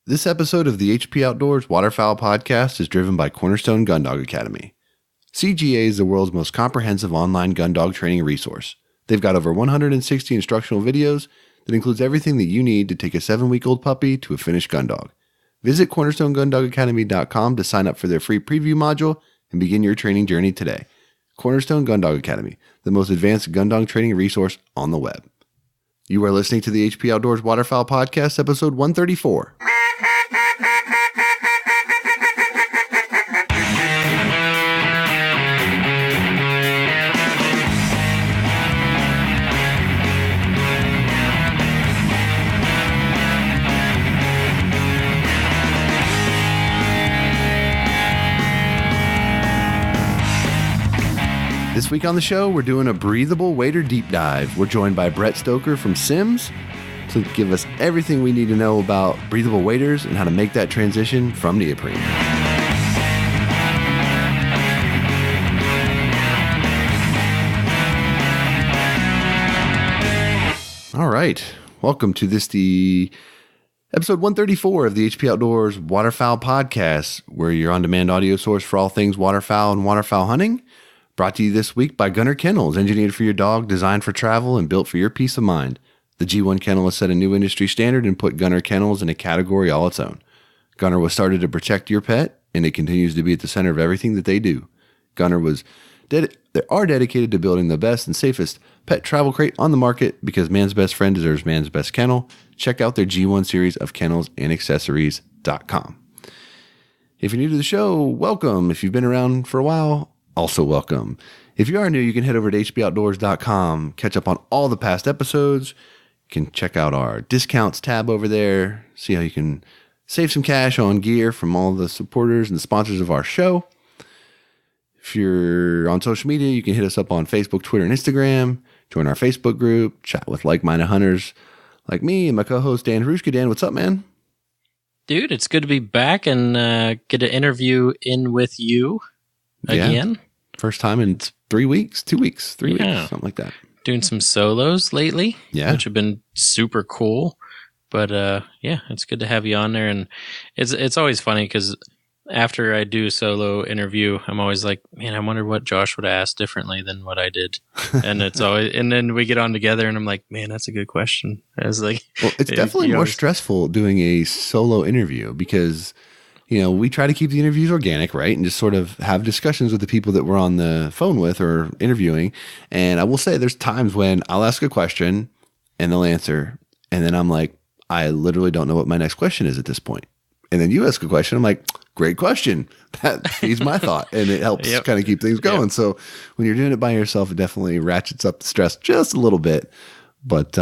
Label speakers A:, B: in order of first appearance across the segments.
A: This episode of the HP Outdoors Waterfowl Podcast is driven by Cornerstone Gun Dog Academy. CGA is the world's most comprehensive online gun dog training resource. They've got over 160 instructional videos that includes everything that you need to take a 7-week-old puppy to a finished gun dog. Visit cornerstonegundogacademy.com to sign up for their free preview module and begin your training journey today. Cornerstone Gun Dog Academy, the most advanced gun dog training resource on the web. You are listening to the HP Outdoors Waterfowl Podcast, episode 134. This week on the show, we're doing a breathable wader deep dive. We're joined by Brett Stoker from Simms to give us everything we need to know about breathable waders and how to make that transition from neoprene. All right. Welcome to the episode 134 of the HP Outdoors Waterfowl Podcast, where your on-demand audio source for all things waterfowl and waterfowl hunting. Brought to you this week by Kennels, engineered for your dog, designed for travel, and built for your peace of mind. The G1 Kennel has set a new industry standard and put Gunner Kennels in a category all its own. Gunner was started to protect your pet, and it continues to be at the center of everything that they do. They are dedicated to building the best and safest pet travel crate on the market because man's best friend deserves man's best kennel. Check out their G1 series of kennels and accessories.com. If you're new to the show, welcome. If you've been around for a while, also welcome. If you are new, you can head over to hpoutdoors.com, catch up on all the past episodes. You can check out our discounts tab over there, see how you can save some cash on gear from all the supporters and the sponsors of our show. If you're on social media, you can hit us up on Facebook, Twitter, and Instagram. Join our Facebook group, chat with like-minded hunters like me and my co-host Dan Hrushka. Dan, what's up, man?
B: Dude, it's good to be back and get an interview in with you again.
A: Yeah. First time in 3 weeks, 2 weeks, 3 weeks, something like that.
B: Doing some solos lately,
A: which
B: have been super cool. But it's good to have you on there. And it's always funny because after I do a solo interview, I'm always like, man, I wonder what Josh would ask differently than what I did. And and then we get on together and I'm like, man, that's a good question. I was like,
A: well, it's definitely more stressful doing a solo interview because, you know, we try to keep the interviews organic, right? And just sort of have discussions with the people that we're on the phone with or interviewing. And I will say there's times when I'll ask a question and they'll answer. And then I'm like, I literally don't know what my next question is at this point. And then you ask a question. I'm like, great question. That feeds my thought. And it helps kind of keep things going. Yep. So when you're doing it by yourself, it definitely ratchets up the stress just a little bit. But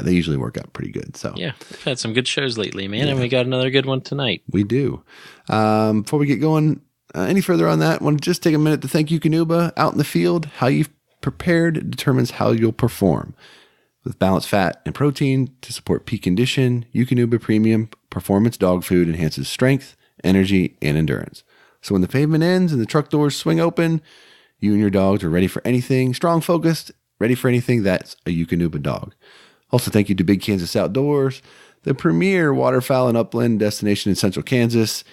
A: they usually work out pretty good. So
B: yeah, we've had some good shows lately, man. Yeah. And we got another good one tonight.
A: We do. Before we get going any further on that, I want to just take a minute to thank Eukanuba. Out in the field, how you've prepared determines how you'll perform. With balanced fat and protein to support peak condition, Eukanuba Premium Performance Dog Food enhances strength, energy, and endurance. So when the pavement ends and the truck doors swing open, you and your dogs are ready for anything, strong, focused, ready for anything. That's a Eukanuba dog. Also, thank you to Big Kansas Outdoors, the premier waterfowl and upland destination in central Kansas.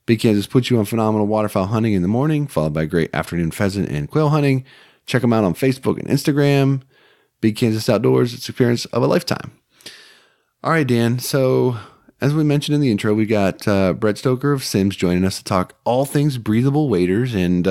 A: Big Kansas puts you on phenomenal waterfowl hunting in the morning, followed by great afternoon pheasant and quail hunting. Check them out on Facebook and Instagram. Big Kansas Outdoors, it's the experience of a lifetime. All right, Dan. So as we mentioned in the intro, we got Brett Stoker of Simms joining us to talk all things breathable waders. And,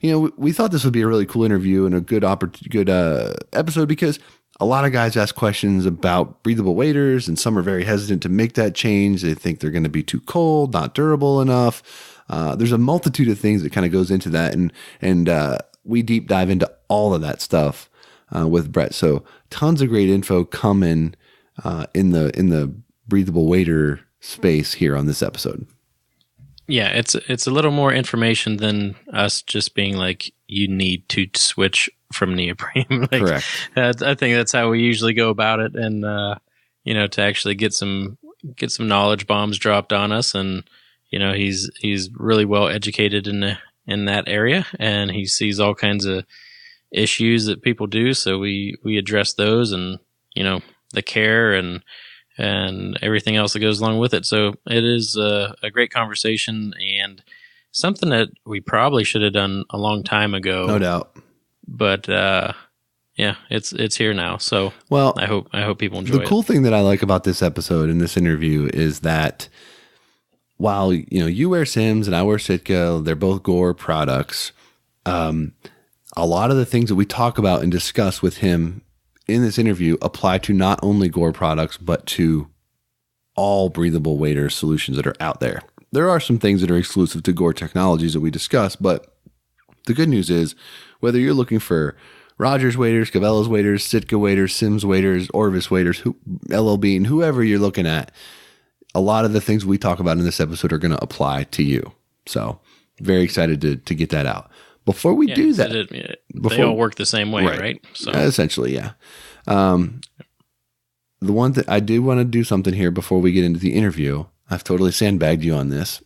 A: we thought this would be a really cool interview and a good episode because a lot of guys ask questions about breathable waders and some are very hesitant to make that change. They think they're going to be too cold, not durable enough. There's a multitude of things that kind of goes into that. And we deep dive into all of that stuff with Brett. So tons of great info coming in the breathable wader space here on this episode.
B: Yeah, it's a little more information than us just being like, you need to switch from neoprene.
A: Correct.
B: I think that's how we usually go about it. And, to actually get some knowledge bombs dropped on us. And, he's really well educated in that area and he sees all kinds of issues that people do. So we address those and, the care and and everything else that goes along with it. So it is a great conversation and something that we probably should have done a long time ago.
A: No doubt.
B: But yeah, it's here now. So
A: well,
B: I hope people enjoy
A: it. The
B: it.
A: cool thing that I like about this episode and this interview is that while you wear Sims and I wear Sitka, they're both Gore products. A lot of the things that we talk about and discuss with him in this interview apply to not only Gore products, but to all breathable waders solutions that are out there. There are some things that are exclusive to Gore technologies that we discuss, but the good news is whether you're looking for Rogers waders, Cabela's waders, Sitka waders, Sims waders, Orvis waders, LL Bean, whoever you're looking at, a lot of the things we talk about in this episode are going to apply to you. So very excited to get that out. Before we do that,
B: they all work the same way, right? So
A: essentially, yeah. The one that I do want to do something here before we get into the interview. I've totally sandbagged you on this.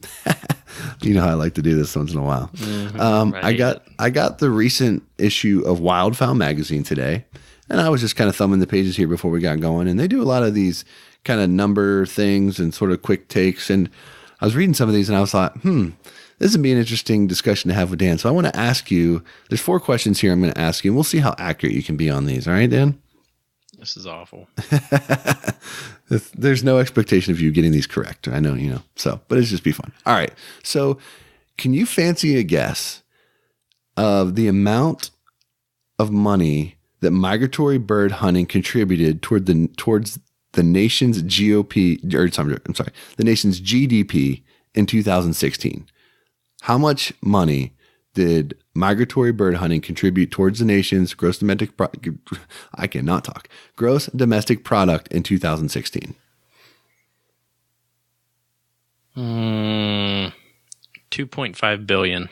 A: You know how I like to do this once in a while. Right. I got the recent issue of Wildfowl magazine today, and I was just kind of thumbing the pages here before we got going. And they do a lot of these kind of number things and sort of quick takes. And I was reading some of these, and I was like, this would be an interesting discussion to have with Dan. So I want to ask you, there's 4 questions here I'm going to ask you, and we'll see how accurate you can be on these. All right, Dan?
B: This is awful.
A: There's no expectation of you getting these correct. I know, so, but it's just be fun. All right. So can you fancy a guess of the amount of money that migratory bird hunting contributed towards the nation's the nation's GDP in 2016? How much money did migratory bird hunting contribute towards the nation's gross domestic product in 2016?
B: 2.5 billion.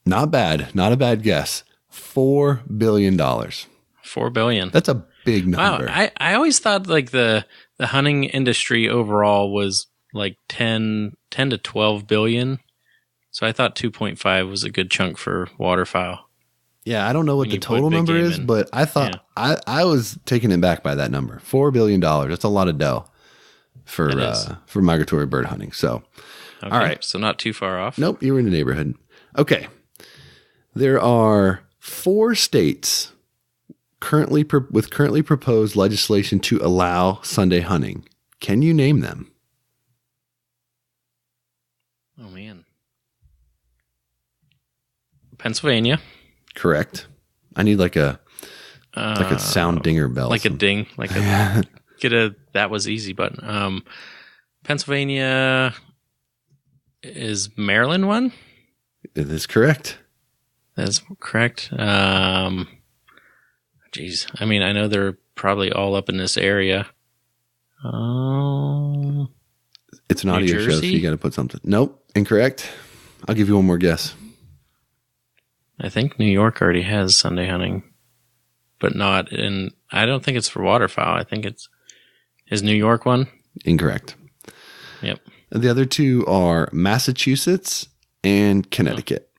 A: Not bad. Not a bad guess. $4 billion.
B: $4 billion.
A: That's a big number.
B: Wow. I always thought like the hunting industry overall was like 10 to 12 billion. So I thought 2.5 was a good chunk for waterfowl.
A: Yeah, I don't know what the total number is, but I thought I was taken aback by that number. $4 billion. That's a lot of dough for migratory bird hunting. So,
B: okay,
A: all right.
B: So not too far off.
A: Nope, you were in the neighborhood. Okay. There are 4 states currently proposed legislation to allow Sunday hunting. Can you name them?
B: Oh, man. Pennsylvania.
A: Correct. I need like a sound dinger bell.
B: Like a ding. Like a that was easy button. Pennsylvania, is Maryland one?
A: It is correct.
B: That's correct. Geez. I mean, I know they're probably all up in this area.
A: It's an audio show, so you got to put something. Nope. Incorrect. I'll give you one more guess.
B: I think New York already has Sunday hunting, but not in. I don't think it's for waterfowl. I think is New York one?
A: Incorrect.
B: Yep.
A: The other 2 are Massachusetts and Connecticut.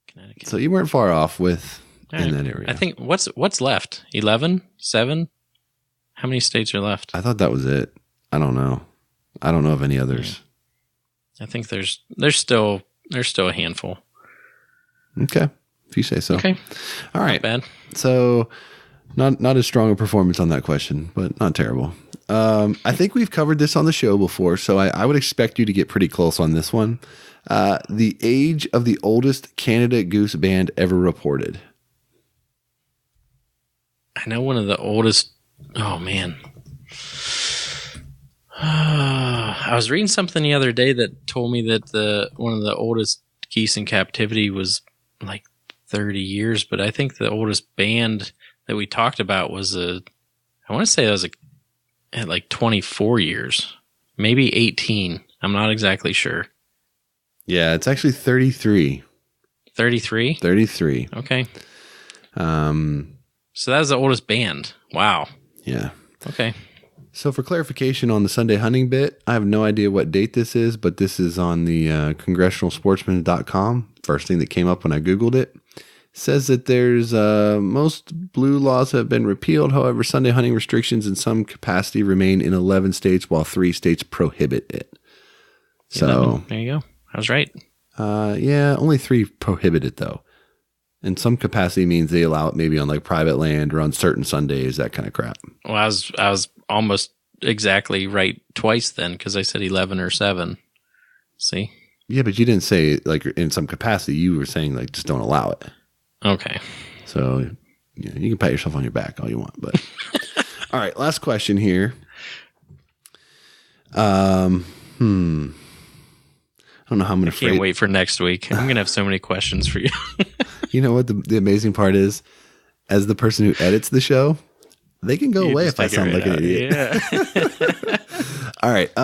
B: Connecticut.
A: So you weren't far off with in that area.
B: I think what's left? 11? 7? How many states are left?
A: I thought that was it. I don't know. I don't know of any others.
B: I think there's still a handful.
A: Okay. If you say so.
B: Okay.
A: All right.
B: Not bad.
A: So not as strong a performance on that question, but not terrible. I think we've covered this on the show before, so I would expect you to get pretty close on this one. The age of the oldest Canada goose band ever reported.
B: I know one of the oldest. Oh, man. I was reading something the other day that told me that one of the oldest geese in captivity was like 30 years, but I think the oldest band that we talked about was I want to say that was at like 24 years, maybe 18. I'm not exactly sure.
A: Yeah, it's actually 33.
B: 33?
A: 33.
B: Okay. So that was the oldest band. Wow.
A: Yeah.
B: Okay.
A: So for clarification on the Sunday hunting bit, I have no idea what date this is, but this is on the congressionalsportsman.com. First thing that came up when I Googled it. Says that there's most blue laws have been repealed. However, Sunday hunting restrictions in some capacity remain in 11 states, while 3 states prohibit it. So
B: 11. There you go. I was right.
A: Yeah, only 3 prohibit it though. In some capacity means they allow it maybe on like private land or on certain Sundays, that kind of crap.
B: Well, I was almost exactly right twice then because I said 11 or 7. See?
A: Yeah, but you didn't say like in some capacity. You were saying like just don't allow it.
B: Okay.
A: So you can pat yourself on your back all you want. But all right, last question here. I don't know how I'm going to.
B: Can't wait for next week. I'm going to have so many questions for you.
A: You know what the amazing part is? As the person who edits the show, they can go away if I sound like an idiot.
B: Yeah.
A: All right.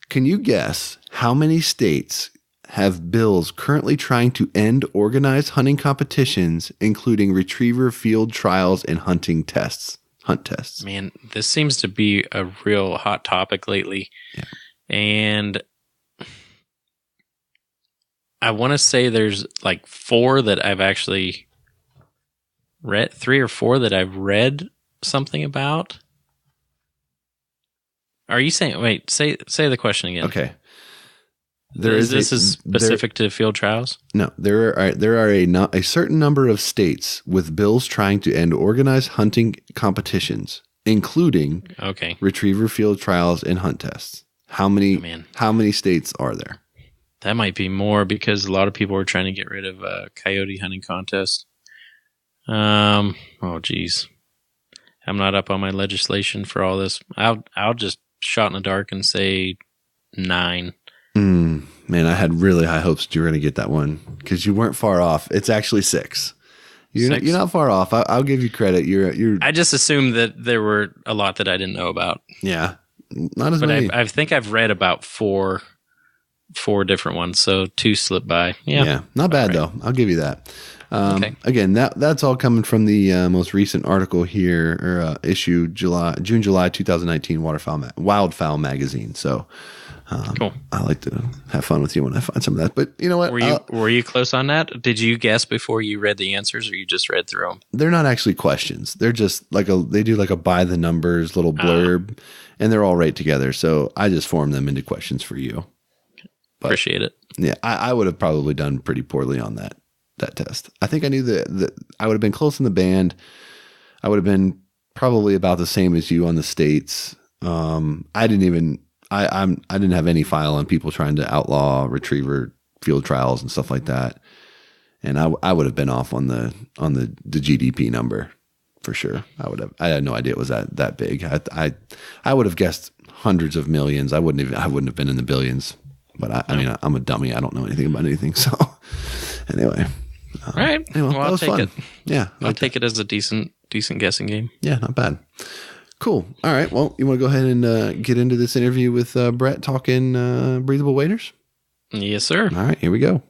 A: Can you guess how many states have bills currently trying to end organized hunting competitions, including retriever field trials and hunt tests?
B: Man, this seems to be a real hot topic lately.
A: Yeah.
B: And I want to say there's like 4 that I've actually read, 3 or 4 that I've read something about. Are you saying, wait, say the question again.
A: Okay.
B: This is specific to field trials?
A: No, there are a certain number of states with bills trying to end organized hunting competitions, including retriever field trials and hunt tests. How many states are there?
B: That might be more because a lot of people are trying to get rid of coyote hunting contest. Oh geez. I'm not up on my legislation for all this. I'll just shot in the dark and say 9.
A: Man, I had really high hopes that you were going to get that one because you weren't far off. It's actually 6. You're not far off. I'll give you credit. You're.
B: I just assumed that there were a lot that I didn't know about.
A: Yeah, not as many.
B: I think I've read about 4 different ones, so 2 slipped by. Yeah,
A: not bad though. I'll give you that.
B: Okay.
A: Again, that's all coming from the most recent article here, or issue July 2019 Wildfowl magazine. So.
B: Cool.
A: I like to have fun with you when I find some of that. But you know what?
B: Were you close on that? Did you guess before you read the answers, or you just read through them?
A: They're not actually questions. They're just they do like a by the numbers little blurb, and they're all right together. So I just formed them into questions for you. But,
B: appreciate it.
A: Yeah, I would have probably done pretty poorly on that test. I think I knew that I would have been close in the band. I would have been probably about the same as you on the states. I didn't have any file on people trying to outlaw retriever field trials and stuff like that, and I would have been off on the GDP number for sure. I had no idea it was that big. I would have guessed hundreds of millions. I wouldn't have been in the billions. But I mean, I'm a dummy. I don't know anything about anything. So anyway,
B: all right.
A: Anyway,
B: well, I'll take
A: fun.
B: it.
A: Yeah,
B: I'll take it as a decent guessing game.
A: Yeah, not bad. Cool. All right. Well, you want to go ahead and get into this interview with Brett talking breathable waders?
B: Yes, sir.
A: All right. Here we go.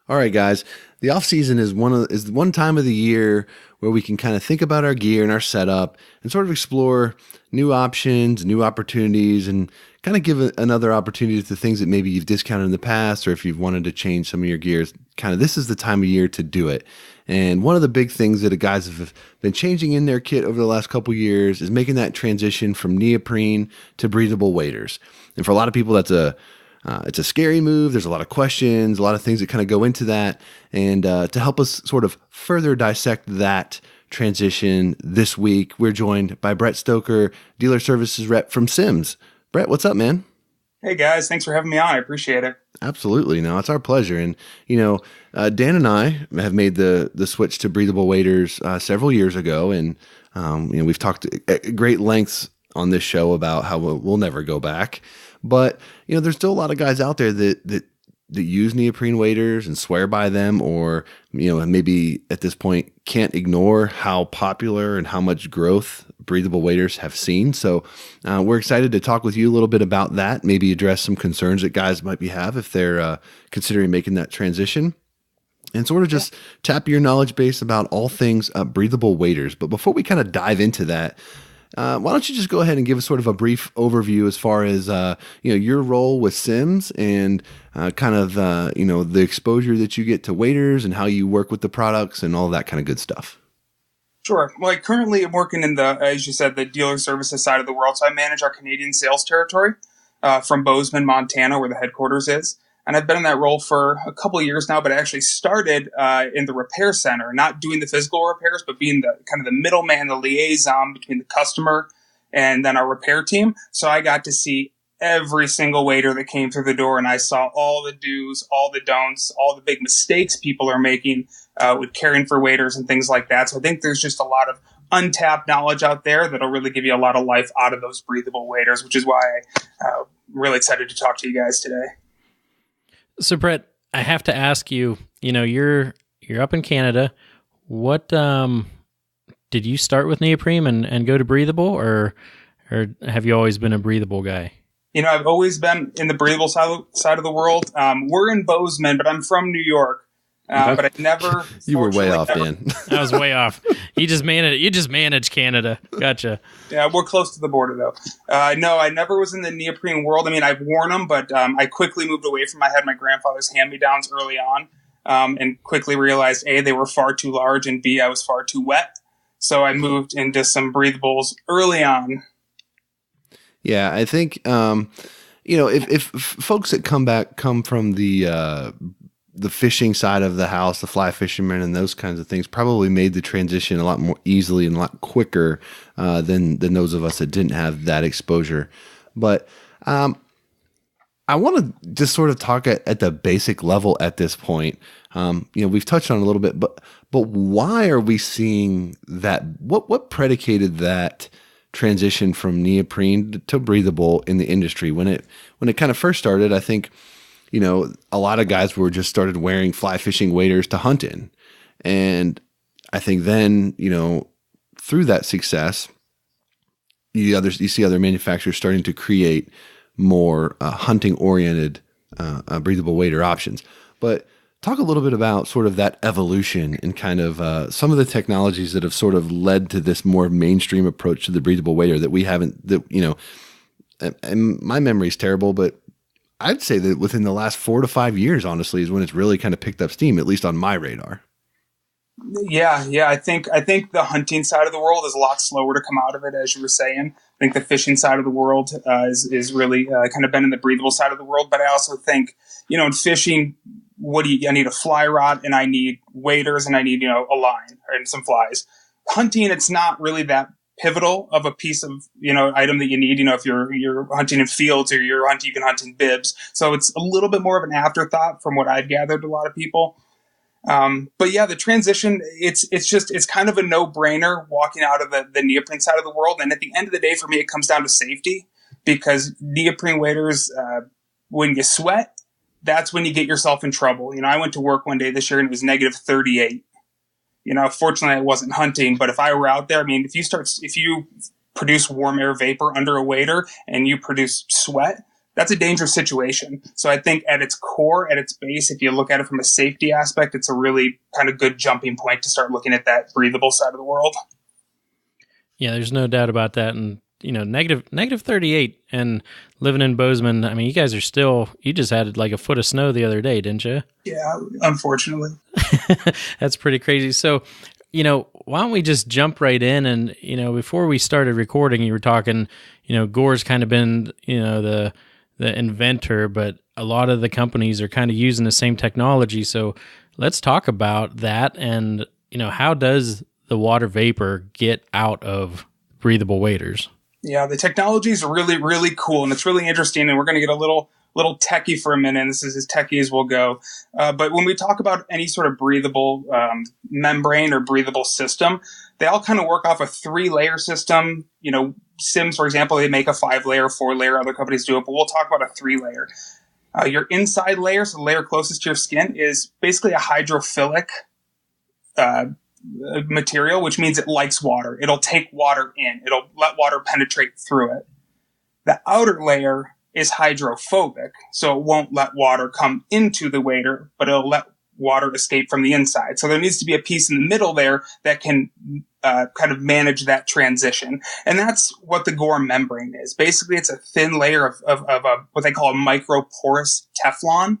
A: All right, guys. The off season is one time of the year where we can kind of think about our gear and our setup and sort of explore new options, new opportunities, and kind of give another opportunity to things that maybe you've discounted in the past, or if you've wanted to change some of your gears. Kind of this is the time of year to do it. And one of the big things that the guys have been changing in their kit over the last couple years is making that transition from neoprene to breathable waders. And for a lot of people, it's a scary move. There's a lot of questions, a lot of things that kind of go into that. And to help us sort of further dissect that transition this week, we're joined by Brett Stoker, dealer services rep from Simms. Brett, what's up, man?
C: Hey, guys. Thanks for having me on. I appreciate it.
A: Absolutely. No, it's our pleasure. And, Dan and I have made the switch to breathable waders several years ago. And, we've talked at great lengths on this show about how we'll never go back. But, there's still a lot of guys out there that use neoprene waders and swear by them, or, maybe at this point can't ignore how popular and how much growth breathable waders have seen. So we're excited to talk with you a little bit about that, maybe address some concerns that guys might have if they're considering making that transition, and sort of just tap your knowledge base about all things breathable waders. But before we kind of dive into that, Why don't you just go ahead and give us sort of a brief overview as far as your role with Sims and kind of the exposure that you get to waiters and how you work with the products and all that kind of good stuff.
C: Sure. Well, currently I'm working in as you said, the dealer services side of the world. So I manage our Canadian sales territory from Bozeman, Montana, where the headquarters is. And I've been in that role for a couple of years now, but I actually started in the repair center, not doing the physical repairs, but being the kind of the middleman, the liaison between the customer and then our repair team. So I got to see every single waiter that came through the door, and I saw all the do's, all the don'ts, all the big mistakes people are making with caring for waiters and things like that. So I think there's just a lot of untapped knowledge out there that'll really give you a lot of life out of those breathable waiters, which is why I'm really excited to talk to you guys today.
B: So Brett, I have to ask you, you're up in Canada. What did you start with Neoprene and go to Breathable, or have you always been a Breathable guy?
C: I've always been in the breathable side of the world. We're in Bozeman, but I'm from New York. But I never.
A: You were way off, Dan.
B: I was way off. You just manage Canada. Gotcha.
C: Yeah, we're close to the border, though. No, I never was in the neoprene world. I mean, I've worn them, but I quickly moved away from them. I had my grandfather's hand-me-downs early on, and quickly realized, A, they were far too large, and B, I was far too wet. So I moved into some breathables early on.
A: Yeah, I think if folks that come from the fishing side of the house, the fly fishermen and those kinds of things, probably made the transition a lot more easily and a lot quicker than those of us that didn't have that exposure. But I want to just sort of talk at the basic level at this point. We've touched on it a little bit, but why are we seeing that? What predicated that transition from neoprene to breathable in the industry? When it kind of first started, I think, a lot of guys were just started wearing fly fishing waders to hunt in. And I think then, through that success, you see other manufacturers starting to create more hunting oriented breathable wader options. But talk a little bit about sort of that evolution and kind of some of the technologies that have sort of led to this more mainstream approach to the breathable wader that we haven't, and my memory is terrible, but I'd say that within the last 4 to 5 years, honestly, is when it's really kind of picked up steam, at least on my radar.
C: Yeah. I think the hunting side of the world is a lot slower to come out of it, as you were saying. I think the fishing side of the world is really kind of been in the breathable side of the world. But I also think, in fishing, I need a fly rod and I need waders and I need, a line and some flies. Hunting, it's not really that pivotal of a piece of, item that you need, if you're hunting in fields or you can hunt in bibs. So it's a little bit more of an afterthought from what I've gathered, a lot of people. But yeah, the transition, it's kind of a no-brainer walking out of the neoprene side of the world. And at the end of the day, for me, it comes down to safety, because neoprene waders, when you sweat, that's when you get yourself in trouble. I went to work one day this year and it was negative 38. Fortunately I wasn't hunting, but if I were out there, I mean, if you produce warm air vapor under a wader and you produce sweat, that's a dangerous situation. So I think at its core, at its base, if you look at it from a safety aspect, it's a really kind of good jumping point to start looking at that breathable side of the world.
B: Yeah, there's no doubt about that. And, negative 38 and living in Bozeman, I mean, you guys are you just had like a foot of snow the other day, didn't you?
C: Yeah, unfortunately.
B: That's pretty crazy. So, why don't we just jump right in? And, before we started recording, you were talking, Gore's kind of been, the inventor, but a lot of the companies are kind of using the same technology. So let's talk about that. And, how does the water vapor get out of breathable waders?
C: Yeah, the technology is really, really cool, and it's really interesting, and we're going to get a little techie for a minute, and this is as techie as we'll go. But when we talk about any sort of breathable membrane or breathable system, they all kind of work off a 3-layer system. Sims, for example, they make a 5-layer, 4-layer. Other companies do it, but we'll talk about a 3-layer. Your inside layer, so the layer closest to your skin, is basically a hydrophilic material, which means it likes water. It'll take water in. It'll let water penetrate through it. The outer layer is hydrophobic, so it won't let water come into the wader, but it'll let water escape from the inside. So there needs to be a piece in the middle there that can kind of manage that transition. And that's what the Gore membrane is. Basically, it's a thin layer of what they call a microporous Teflon.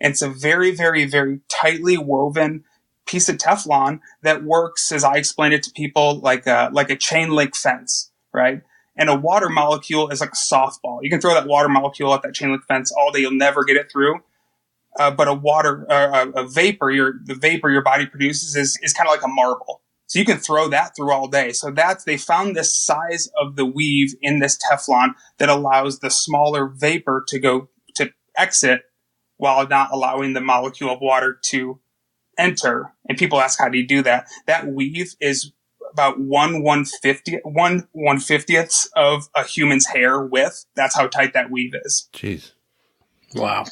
C: And it's a very, very, very tightly woven piece of Teflon that works, as I explained it to people, like a chain link fence, right? And a water molecule is like a softball. You can throw that water molecule at that chain link fence all day. You'll never get it through. But a vapor, the vapor your body produces is kind of like a marble. So you can throw that through all day. So they found this size of the weave in this Teflon that allows the smaller vapor to exit while not allowing the molecule of water to enter. And people ask, how do you do that? That weave is about 1/150th of a human's hair width. That's how tight that weave is.
A: Jeez.
B: Wow.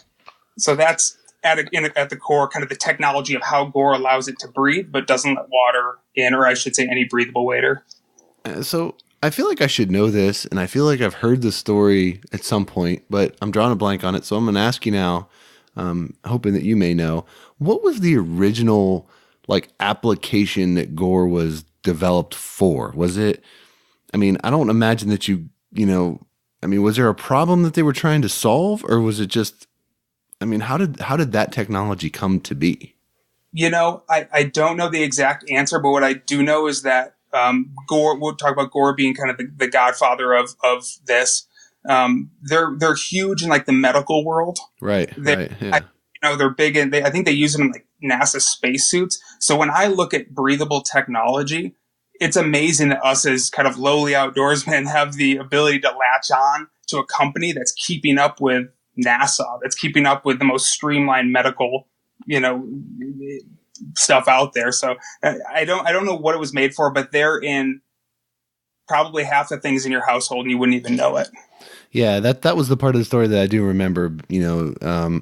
C: So that's at the core, kind of the technology of how Gore allows it to breathe, but doesn't let water in, or I should say any breathable waiter.
A: So I feel like I should know this, and I feel like I've heard this story at some point, but I'm drawing a blank on it. So I'm going to ask you now, hoping that you may know. What was the original application that Gore was developed for? Was it, I don't imagine that was there a problem that they were trying to solve, or was it just, how did that technology come to be?
C: I don't know the exact answer, but what I do know is that Gore, we'll talk about Gore being kind of the godfather of this. They're huge in the medical world.
A: Right. Yeah.
C: They're big and I think they use them in NASA spacesuits. So when I look at breathable technology, it's amazing that us as kind of lowly outdoorsmen have the ability to latch on to a company that's keeping up with NASA, that's keeping up with the most streamlined medical, stuff out there. So I don't know what it was made for, but they're in probably half the things in your household and you wouldn't even know it.
A: Yeah, that was the part of the story that I do remember,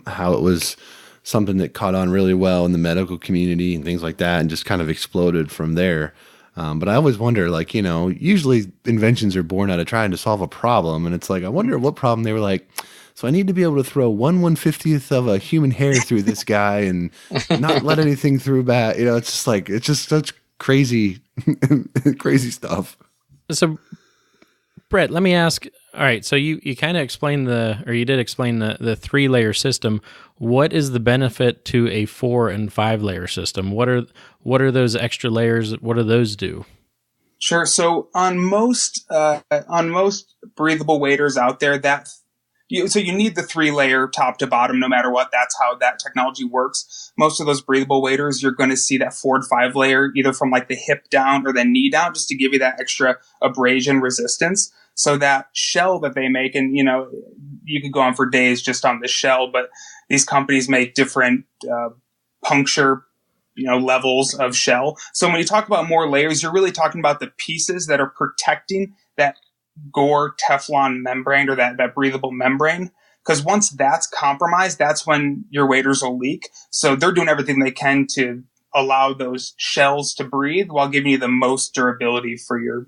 A: how it was something that caught on really well in the medical community and things like that, and just kind of exploded from there. But I always wonder, usually inventions are born out of trying to solve a problem. And it's I wonder what problem they were like, so I need to be able to throw 1/150th of a human hair through this guy and not let anything through back. It's just such crazy, crazy stuff.
B: So, Brett, let me ask. All right, so you kind of explained you did explain the 3-layer system. What is the benefit to a 4 and 5-layer system? What are those extra layers? What do those do?
C: Sure. So on most breathable waders out there, you need the 3-layer top to bottom, no matter what. That's how that technology works. Most of those breathable waders, you're going to see that 4 and 5 layer, either from the hip down or the knee down, just to give you that extra abrasion resistance. So that shell that they make, and you could go on for days just on the shell, but these companies make different puncture, levels of shell. So when you talk about more layers, you're really talking about the pieces that are protecting that Gore Teflon membrane, or that breathable membrane. Because once that's compromised, that's when your waders will leak. So they're doing everything they can to allow those shells to breathe while giving you the most durability for your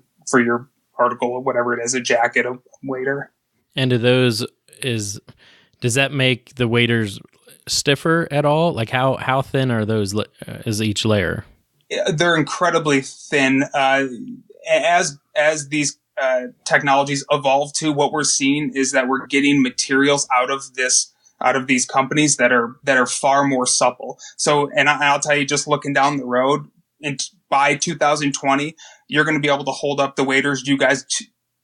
C: article, or whatever it is, a jacket, a wader.
B: And does that make the waders stiffer at all? How thin are those? Is each layer?
C: They're incredibly thin. As these technologies evolve to, what we're seeing is that we're getting materials out of these companies that are far more supple. So, and I'll tell you, just looking down the road, by 2020, you're going to be able to hold up the waders you guys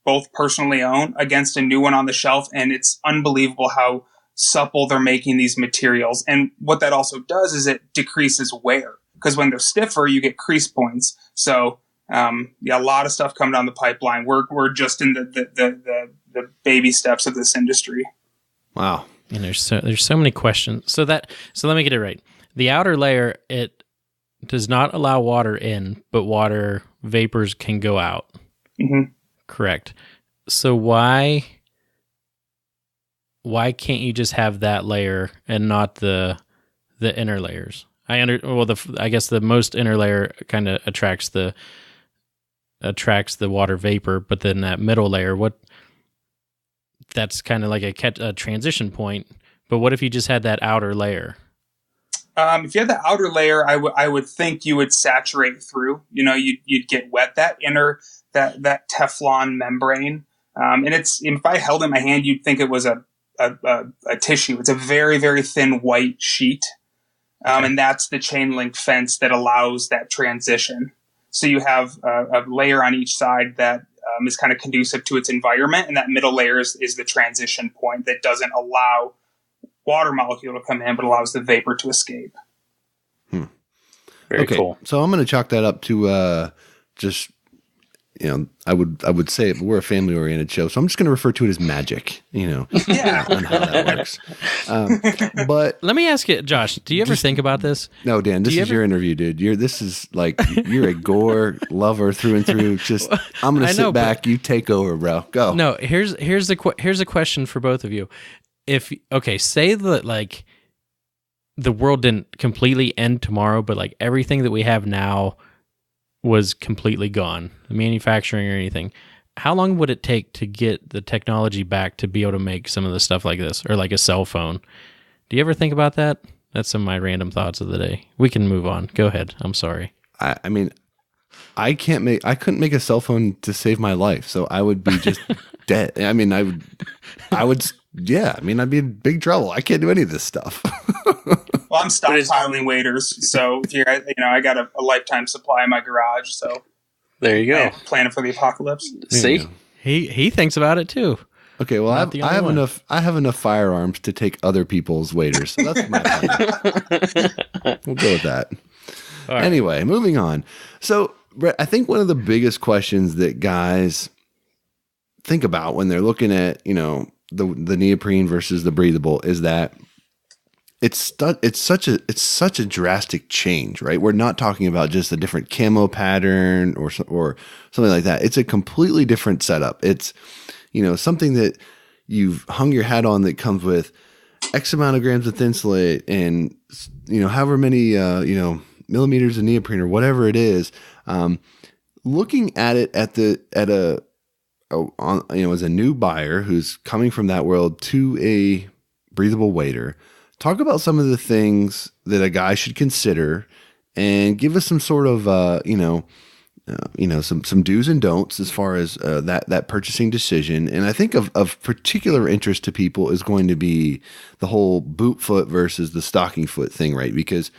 C: both personally own against a new one on the shelf. And it's unbelievable how supple they're making these materials. And what that also does is it decreases wear, because when they're stiffer, you get crease points. So, a lot of stuff coming down the pipeline. We're just in the baby steps of this industry.
B: Wow. And there's so many questions. So let me get it right. The outer layer, it does not allow water in, but water vapors can go out.
C: Mm-hmm.
B: Correct. So why can't you just have that layer and not the inner layers? I guess the most inner layer kind of attracts the water vapor, but then that middle layer, that's kind of like a transition point. But what if you just had that outer layer?
C: If you had the outer layer, I would think you would saturate through. You'd get wet. That inner that Teflon membrane, and if I held it in my hand, you'd think it was a tissue. It's a very, very thin white sheet, and that's the chain link fence that allows that transition. So you have a layer on each side that is kind of conducive to its environment, and that middle layer is the transition point that doesn't allow water molecule to come in, but allows the vapor to escape.
B: Very cool.
A: So I'm going to chalk that up to just, I would say it, but we're a family oriented show, so I'm just going to refer to it as magic,
C: Yeah.
A: on how that works. But
B: Let me ask you, Josh, do you ever think about this?
A: no, Dan, this is your interview, dude. This is like, you're a Gore lover through and through. Just, I'm going to sit back. You take over, bro. Go.
B: No, here's a question for both of you. Say that like the world didn't completely end tomorrow, but like everything that we have now was completely gone, manufacturing or anything. How long would it take to get the technology back to be able to make some of the stuff like this, or like a cell phone? Do you ever think about that? That's some of my random thoughts of the day. We can move on. Go ahead. I'm sorry.
A: I mean, I couldn't make a cell phone to save my life, so I would be just dead. I mean, I'd be in big trouble. I can't do any of this stuff.
C: Well, I'm stockpiling waders, so here, I got a lifetime supply in my garage. So
B: there you go.
C: Planning for the apocalypse.
B: See, he thinks about it too.
A: Okay, well, I have enough. I have enough firearms to take other people's waders, so that's my plan. We'll go with that.
B: All right.
A: Anyway, moving on. So, Brett, I think one of the biggest questions that guys think about when they're looking at, the neoprene versus the breathable is that it's such a drastic change, right? We're not talking about just a different camo pattern or something like that. It's a completely different setup. It's, something that you've hung your hat on that comes with X amount of grams of thinsulate and, however many, millimeters of neoprene or whatever it is. Looking at it as a new buyer who's coming from that world to a breathable wader, talk about some of the things that a guy should consider and give us some sort of, some do's and don'ts as far as that purchasing decision. And I think of particular interest to people is going to be the whole boot foot versus the stocking foot thing, right? Because,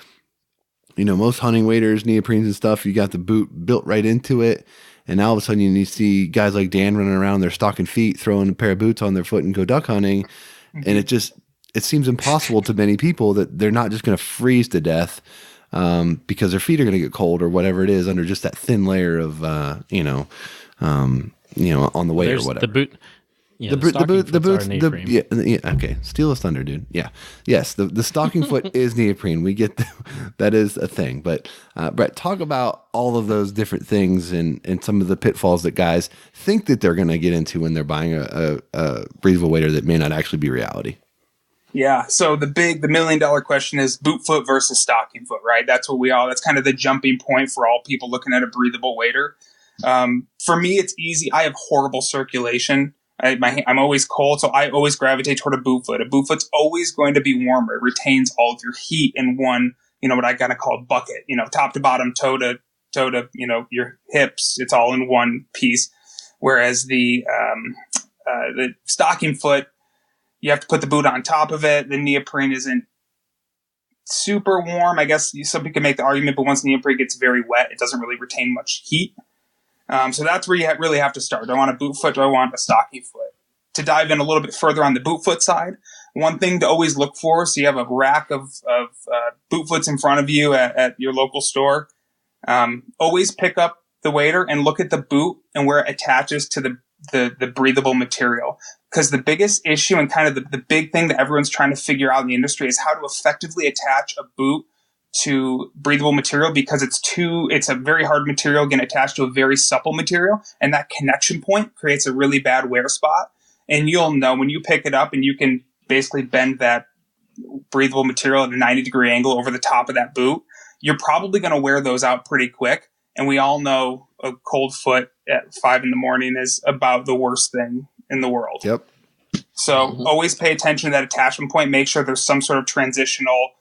A: most hunting waders, neoprenes and stuff, you got the boot built right into it. And now all of a sudden you see guys like Dan running around their stocking feet, throwing a pair of boots on their foot and go duck hunting. Mm-hmm. And it seems impossible to many people that they're not just going to freeze to death because their feet are going to get cold or whatever it is under just that thin layer of, on the way or whatever.
B: The boot. Yeah,
A: okay. Steal us thunder, dude. Yeah. Yes. The stocking foot is neoprene. We get that is a thing. But Brett, talk about all of those different things and some of the pitfalls that guys think that they're going to get into when they're buying a breathable wader that may not actually be reality.
C: Yeah. So the $1 million question is boot foot versus stocking foot, right? That's kind of the jumping point for all people looking at a breathable wader. For me, it's easy. I have horrible circulation. I'm always cold, so I always gravitate toward a boot foot. A boot foot's always going to be warmer. It retains all of your heat in one, what I kind of call a bucket, top to bottom, toe to, your hips. It's all in one piece. Whereas the stocking foot, you have to put the boot on top of it. The neoprene isn't super warm. I guess some people can make the argument, but once neoprene gets very wet, it doesn't really retain much heat. So that's where you really have to start. Do I want a boot foot? Do I want a stocking foot? To dive in a little bit further on the boot foot side, one thing to always look for, so you have a rack of boot foots in front of you at your local store. Always pick up the wader and look at the boot and where it attaches to the breathable material. Because the biggest issue and kind of the big thing that everyone's trying to figure out in the industry is how to effectively attach a boot to breathable material, because it's a very hard material, again, attached to a very supple material, and that connection point creates a really bad wear spot. And you'll know when you pick it up and you can basically bend that breathable material at a 90-degree angle over the top of that boot, you're probably going to wear those out pretty quick. And we all know a cold foot at 5 a.m. is about the worst thing in the world.
A: Yep.
C: So always pay attention to that attachment point. Make sure there's some sort of transitional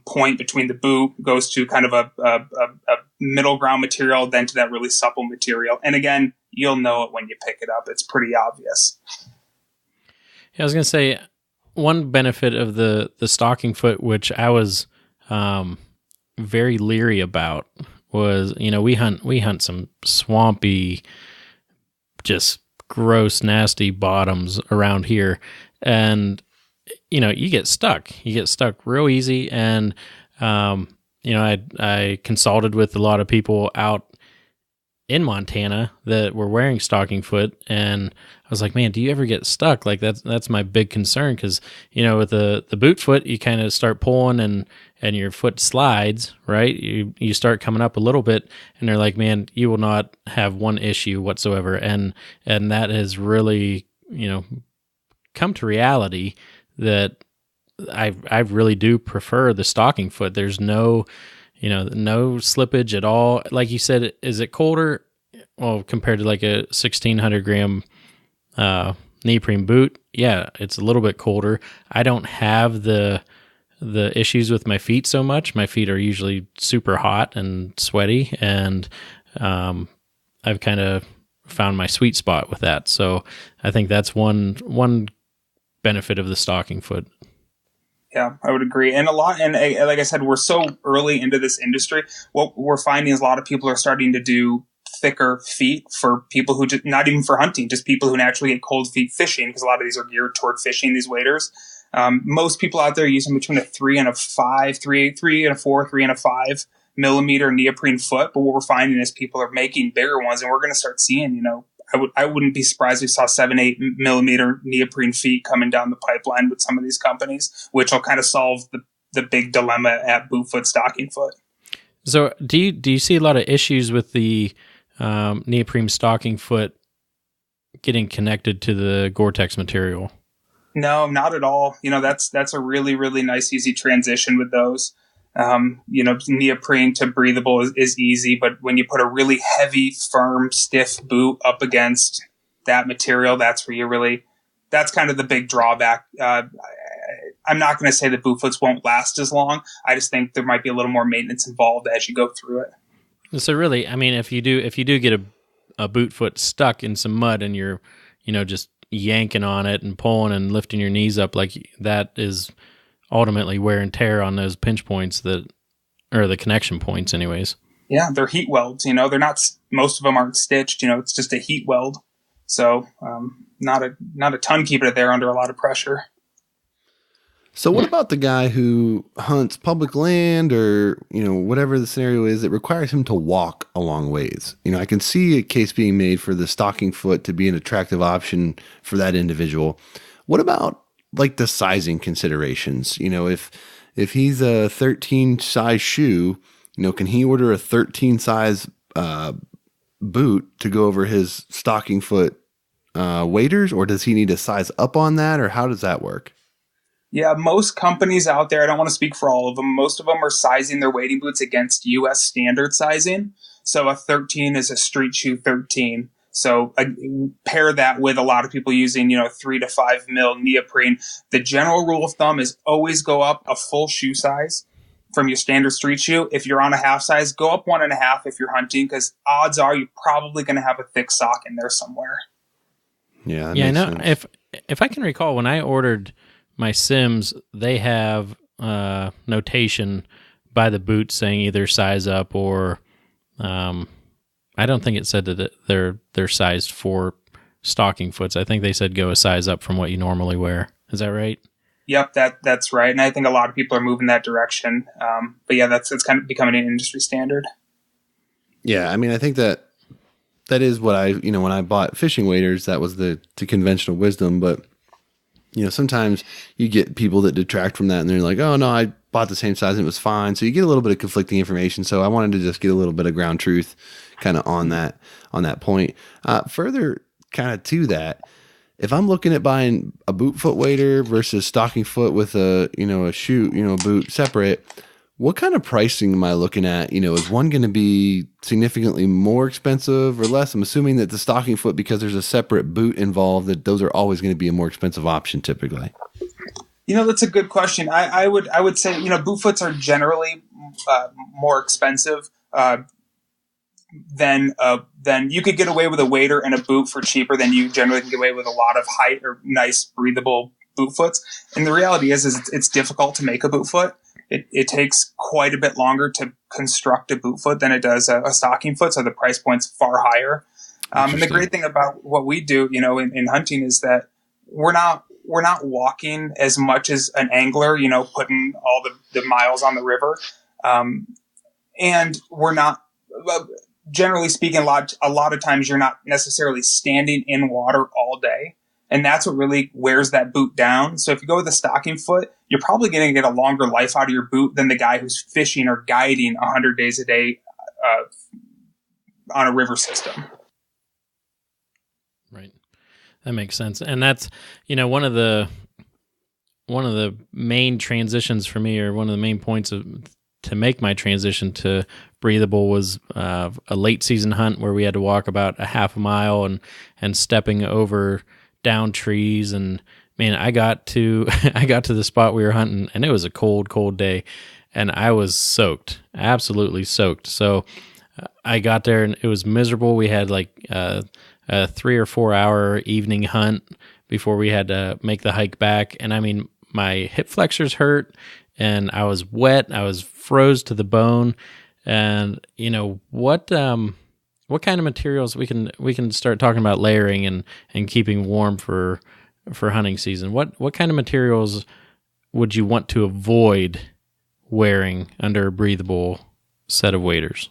C: point between the boot, goes to kind of a middle ground material, then to that really supple material. And again, you'll know it when you pick it up. It's pretty obvious.
B: Yeah, I was going to say, one benefit of the stocking foot, which I was very leery about, was, we hunt some swampy, just gross, nasty bottoms around here, and you get stuck. You get stuck real easy, and I consulted with a lot of people out in Montana that were wearing stocking foot, and I was like, man, do you ever get stuck? Like that's my big concern, because with the boot foot, you kind of start pulling and your foot slides, right? You start coming up a little bit, and they're like, man, you will not have one issue whatsoever, and that has really come to reality that I really do prefer the stocking foot. There's no slippage at all. Like you said, is it colder? Well, compared to like a 1,600 gram neoprene boot, yeah, it's a little bit colder. I don't have the issues with my feet so much. My feet are usually super hot and sweaty, and I've kind of found my sweet spot with that. So I think that's one benefit of the stocking foot.
C: Yeah, I would agree. And like I said, we're so early into this industry. What we're finding is a lot of people are starting to do thicker feet for people who not even for hunting, just people who naturally get cold feet fishing, because a lot of these are geared toward fishing, these waders. Most people out there are using between a 3 and a 5, 3 and a 4, 3 and a 5 millimeter neoprene foot. But what we're finding is people are making bigger ones, and we're going to start seeing, I wouldn't be surprised if we saw 7, 8 millimeter neoprene feet coming down the pipeline with some of these companies, which will kind of solve the big dilemma at boot foot, stocking foot.
B: So do you see a lot of issues with the neoprene stocking foot getting connected to the Gore-Tex material?
C: No, not at all. That's a really, really nice, easy transition with those. Neoprene to breathable is easy, but when you put a really heavy, firm, stiff boot up against that material, that's where that's kind of the big drawback. I'm not going to say that boot foots won't last as long. I just think there might be a little more maintenance involved as you go through it.
B: So really, I mean, if you do get a boot foot stuck in some mud and you're, just yanking on it and pulling and lifting your knees up, like that is ultimately wear and tear on those pinch points or the connection points anyways.
C: Yeah, they're heat welds, they're not, most of them aren't stitched, it's just a heat weld. So not a ton keeping it there under a lot of pressure.
A: So what about the guy who hunts public land or, whatever the scenario is that requires him to walk a long ways? I can see a case being made for the stocking foot to be an attractive option for that individual. What about like the sizing considerations? If he's a 13 size shoe, can he order a 13 size boot to go over his stocking foot waders, or does he need to size up on that, or how does that work?
C: Yeah, most companies out there, I don't want to speak for all of them, most of them are sizing their wading boots against U.S. standard sizing. So a 13 is a street shoe 13. So pair that with a lot of people using, 3 to 5 mil neoprene. The general rule of thumb is always go up a full shoe size from your standard street shoe. If you're on a half size, go up 1.5 if you're hunting, because odds are you're probably going to have a thick sock in there somewhere.
A: Yeah,
B: I know. If I can recall, when I ordered my Sims, they have notation by the boot saying either size up or I don't think it said that they're sized for stocking foots. I think they said go a size up from what you normally wear. Is that right?
C: Yep, that's right. And I think a lot of people are moving that direction. But yeah, it's kind of becoming an industry standard.
A: Yeah, I mean, I think that is what when I bought fishing waders, that was the conventional wisdom. But, sometimes you get people that detract from that and they're like, oh, no, I bought the same size and it was fine. So you get a little bit of conflicting information. So I wanted to just get a little bit of ground truth kind of on that point. Further kind of to that, if I'm looking at buying a boot foot wader versus stocking foot with a shoe, a boot separate, what kind of pricing am I looking at? Is one going to be significantly more expensive or less? I'm assuming that the stocking foot, because there's a separate boot involved, that those are always going to be a more expensive option typically.
C: That's a good question. I would say, boot foots are generally more expensive than you could get away with a wader and a boot for cheaper than you generally can get away with a lot of height or nice breathable boot foots. And the reality is it's difficult to make a boot foot. It takes quite a bit longer to construct a boot foot than it does a stocking foot, so the price point's far higher. And the great thing about what we do, in hunting is that we're not walking as much as an angler, putting all the miles on the river. And we're not, generally speaking, a lot of times you're not necessarily standing in water all day. And that's what really wears that boot down. So if you go with a stocking foot, you're probably going to get a longer life out of your boot than the guy who's fishing or guiding 100 days a day on a river system.
B: Right. That makes sense. And that's, one of the main transitions for me, or one of the main points to make my transition to breathable was a late season hunt where we had to walk about a half a mile and stepping over down trees. And man, I got to the spot we were hunting, and it was a cold day, and I was soaked, absolutely soaked. So I got there and it was miserable. We had like a 3 or 4 hour evening hunt before we had to make the hike back. And I mean, my hip flexors hurt and I was wet. I was froze to the bone. And what kind of materials we can start talking about layering and keeping warm for hunting season. What kind of materials would you want to avoid wearing under a breathable set of waders?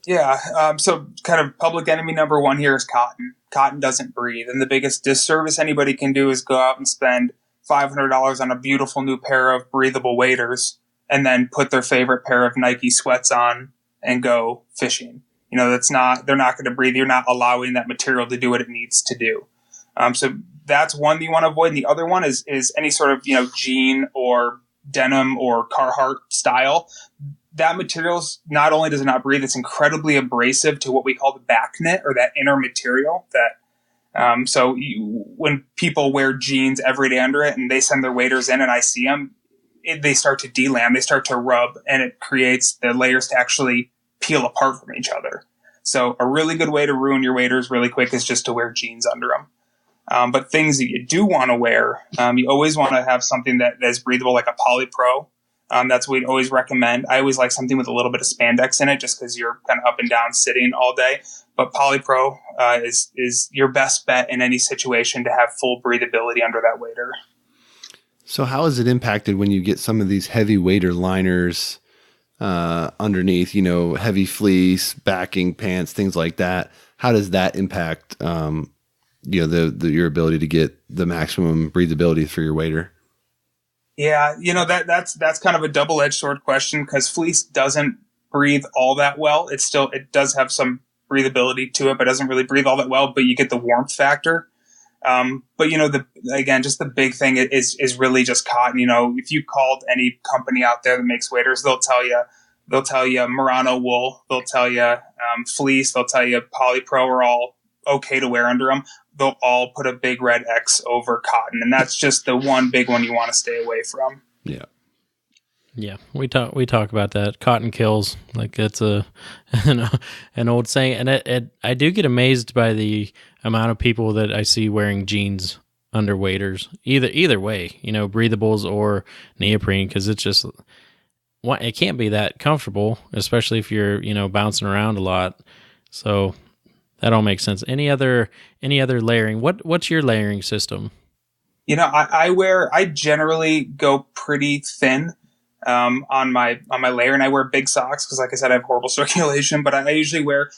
C: Yeah. So kind of public enemy number one here is cotton. Cotton doesn't breathe. And the biggest disservice anybody can do is go out and spend $500 on a beautiful new pair of breathable waders and then put their favorite pair of Nike sweats on and go fishing. They're not going to breathe. You're not allowing that material to do what it needs to do. So that's one you want to avoid. And the other one is any sort of, jean or denim or Carhartt style. That material's not only does it not breathe, it's incredibly abrasive to what we call the back knit, or that inner material. That when people wear jeans every day under it and they send their waders in and I see them, they start to delam, they start to rub, and it creates the layers to actually peel apart from each other. So a really good way to ruin your waders really quick is just to wear jeans under them. But things that you do want to wear, you always want to have something that's breathable, like a Polypro. That's what we'd always recommend. I always like something with a little bit of spandex in it, just because you're kind of up and down sitting all day. But Polypro is your best bet in any situation to have full breathability under that wader.
A: So how is it impacted when you get some of these heavy wader liners underneath, heavy fleece, backing pants, things like that? How does that impact, your ability to get the maximum breathability for your wader?
C: Yeah, that's kind of a double-edged sword question, because fleece doesn't breathe all that well. It does have some breathability to it, but doesn't really breathe all that well. But you get the warmth factor. But just the big thing is really just cotton. If you called any company out there that makes waders, they'll tell you Merino wool, they'll tell you fleece, they'll tell you Polypro are all okay to wear under them. They'll all put a big red X over cotton, and that's just the one big one you want to stay away from.
B: Yeah, we talk about that. Cotton kills, like that's an old saying, and I do get amazed by the amount of people that I see wearing jeans under waders. Either way, breathables or neoprene, because it's just it can't be that comfortable, especially if you're bouncing around a lot. So that all makes sense. Any other layering? What's your layering system?
C: I generally go pretty thin on my layer, and I wear big socks because, like I said, I have horrible circulation. But I usually wear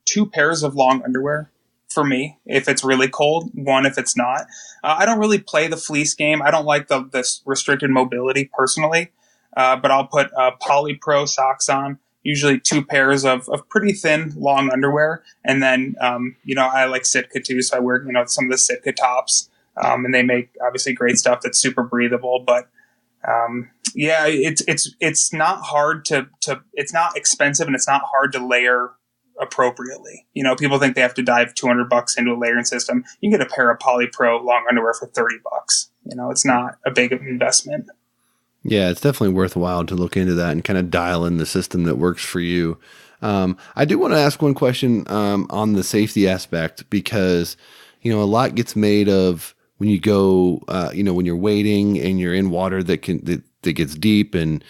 C: 2 pairs of long underwear for me if it's really cold. One if it's not. I don't really play the fleece game. I don't like the restricted mobility personally. But I'll put Polypro socks on. Usually 2 pairs of pretty thin, long underwear. And then, I like Sitka too. So I wear, some of the Sitka tops. And they make obviously great stuff that's super breathable. But, it's not hard it's not expensive, and it's not hard to layer appropriately. People think they have to dive $200 into a layering system. You can get a pair of Polypro long underwear for $30. It's not a big investment.
A: Yeah, it's definitely worthwhile to look into that and kind of dial in the system that works for you. I do want to ask one question on the safety aspect, because, a lot gets made of when you go, when you're wading and you're in water that gets deep and,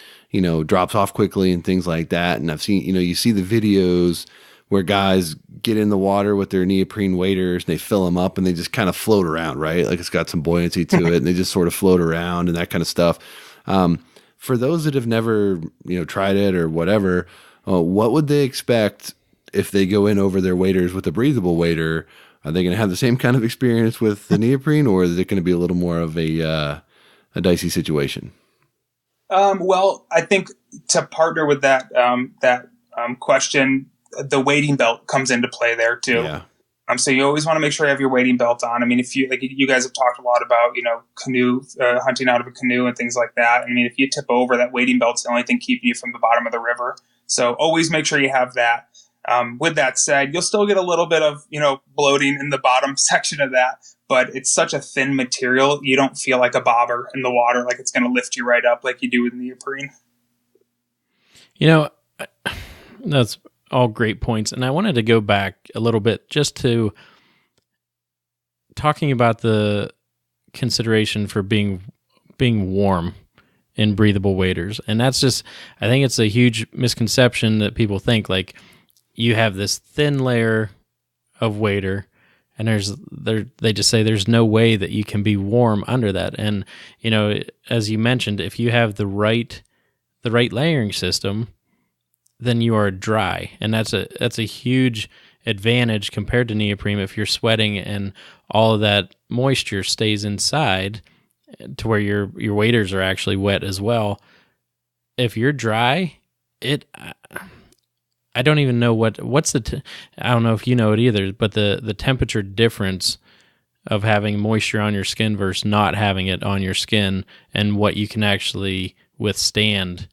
A: drops off quickly and things like that. And I've seen, you see the videos where guys get in the water with their neoprene waders and they fill them up and they just kind of float around, right? Like it's got some buoyancy to it and they just sort of float around and that kind of stuff. For those that have never, tried it or whatever, what would they expect if they go in over their waders with a breathable wader? Are they going to have the same kind of experience with the neoprene, or is it going to be a little more of a dicey situation?
C: Well, I think to partner with that question, the wading belt comes into play there too.
A: Yeah.
C: So you always want to make sure you have your wading belt on. I mean, if you guys have talked a lot about, canoe, hunting out of a canoe and things like that. I mean, if you tip over, that wading belt's the only thing keeping you from the bottom of the river. So always make sure you have that. With that said, you'll still get a little bit of, bloating in the bottom section of that, but it's such a thin material. You don't feel like a bobber in the water, like it's going to lift you right up like you do with neoprene.
B: That's all great points. And I wanted to go back a little bit just to talking about the consideration for being warm in breathable waders. And that's just, I think it's a huge misconception that people think like you have this thin layer of wader and they just say there's no way that you can be warm under that. And, as you mentioned, if you have the right layering system, then you are dry, and that's a huge advantage compared to neoprene. If you're sweating and all of that moisture stays inside, to where your waders are actually wet as well. If you're dry, I don't even know what's I don't know if you know it either, but the temperature difference of having moisture on your skin versus not having it on your skin, and what you can actually withstand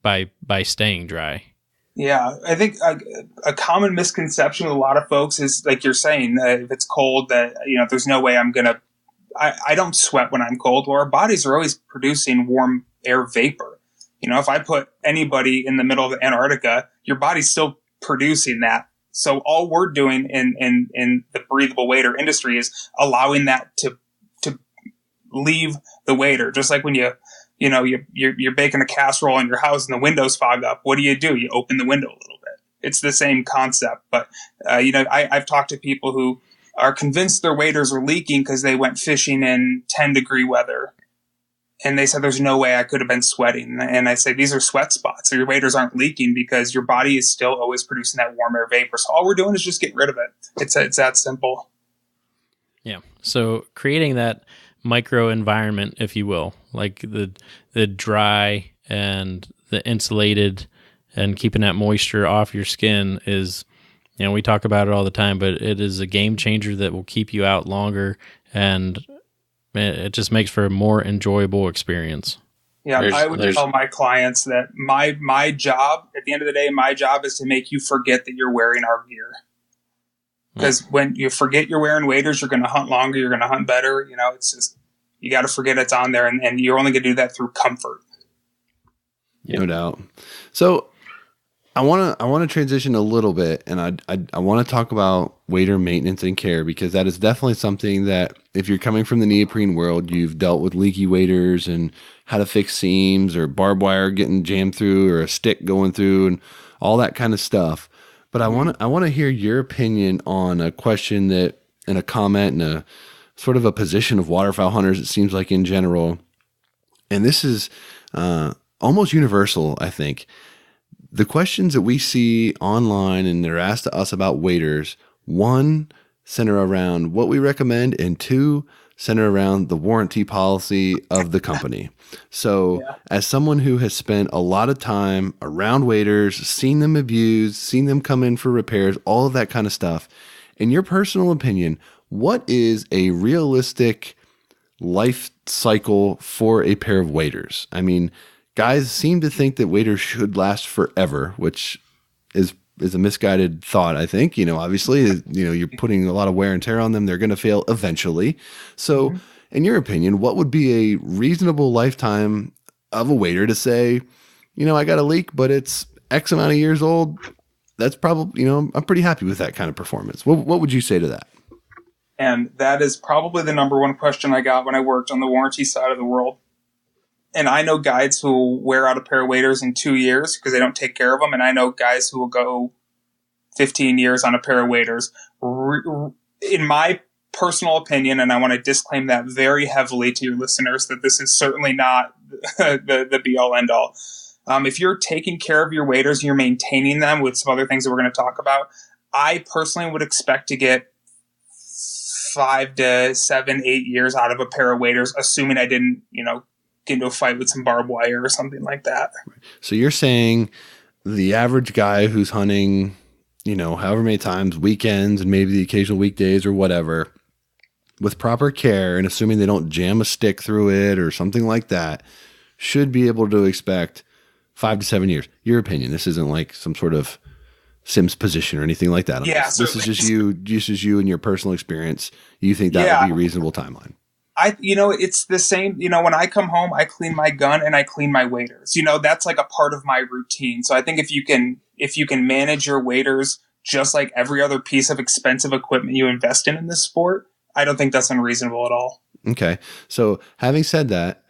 B: by staying dry.
C: Yeah, I think a common misconception with a lot of folks is, like you're saying, if it's cold, that there's no way I don't sweat when I'm cold. Well, our bodies are always producing warm air vapor. If I put anybody in the middle of Antarctica, your body's still producing that. So all we're doing in the breathable wader industry is allowing that to leave the wader, just like when you're baking a casserole in your house and the windows fog up. What do? You open the window a little bit. It's the same concept. But, I've talked to people who are convinced their waders are leaking because they went fishing in 10-degree weather. And they said, there's no way I could have been sweating. And I say, these are sweat spots. So your waders aren't leaking because your body is still always producing that warm air vapor. So all we're doing is just get rid of it. It's that simple.
B: Yeah. So creating that micro environment, if you will, like the dry and the insulated, and keeping that moisture off your skin is, we talk about it all the time, but it is a game changer that will keep you out longer, and it just makes for a more enjoyable experience.
C: Yeah, I would tell my clients that my job, at the end of the day, my job is to make you forget that you're wearing our gear. Because when you forget you're wearing waders, you're going to hunt longer, you're going to hunt better. It's just, you got to forget it's on there, and you're only going to do that through comfort.
A: No doubt. So I want to transition a little bit, and I want to talk about wader maintenance and care, because that is definitely something that, if you're coming from the neoprene world, you've dealt with leaky waders and how to fix seams or barbed wire getting jammed through or a stick going through and all that kind of stuff. But I want to hear your opinion on a question that, in a comment and a sort of a position of waterfowl hunters, it seems like in general, and this is almost universal, I think. The questions that we see online and they're asked to us about waders, one, center around what we recommend, and two, center around the warranty policy of the company. So as someone who has spent a lot of time around waders, seen them abused, seen them come in for repairs, all of that kind of stuff, in your personal opinion, what is a realistic life cycle for a pair of waders? I mean, guys seem to think that waders should last forever, which is a misguided thought, I think. Obviously, you're putting a lot of wear and tear on them. They're going to fail eventually. So in your opinion, what would be a reasonable lifetime of a wader to say, I got a leak, but it's X amount of years old. That's probably, I'm pretty happy with that kind of performance. What would you say to that?
C: And that is probably the number one question I got when I worked on the warranty side of the world. And I know guys who will wear out a pair of waders in 2 years because they don't take care of them. And I know guys who will go 15 years on a pair of waders. In my personal opinion, and I want to disclaim that very heavily to your listeners, that this is certainly not the be-all, end-all. If you're taking care of your waders, you're maintaining them with some other things that we're going to talk about, I personally would expect to get 5 to 7, 8 years out of a pair of waders, assuming I didn't, get into a fight with some barbed wire or something like that.
A: So you're saying the average guy who's hunting, however many times, weekends and maybe the occasional weekdays or whatever, with proper care and assuming they don't jam a stick through it or something like that, should be able to expect 5 to 7 years. Your opinion. This isn't like some sort of Sim's position or anything like that.
C: Yeah,
A: this is just you and your personal experience. You think that would be a reasonable timeline?
C: It's the same. When I come home, I clean my gun and I clean my waders. That's like a part of my routine. So I think if you can manage your waders just like every other piece of expensive equipment you invest in this sport, I don't think that's unreasonable at all.
A: Okay. So having said that,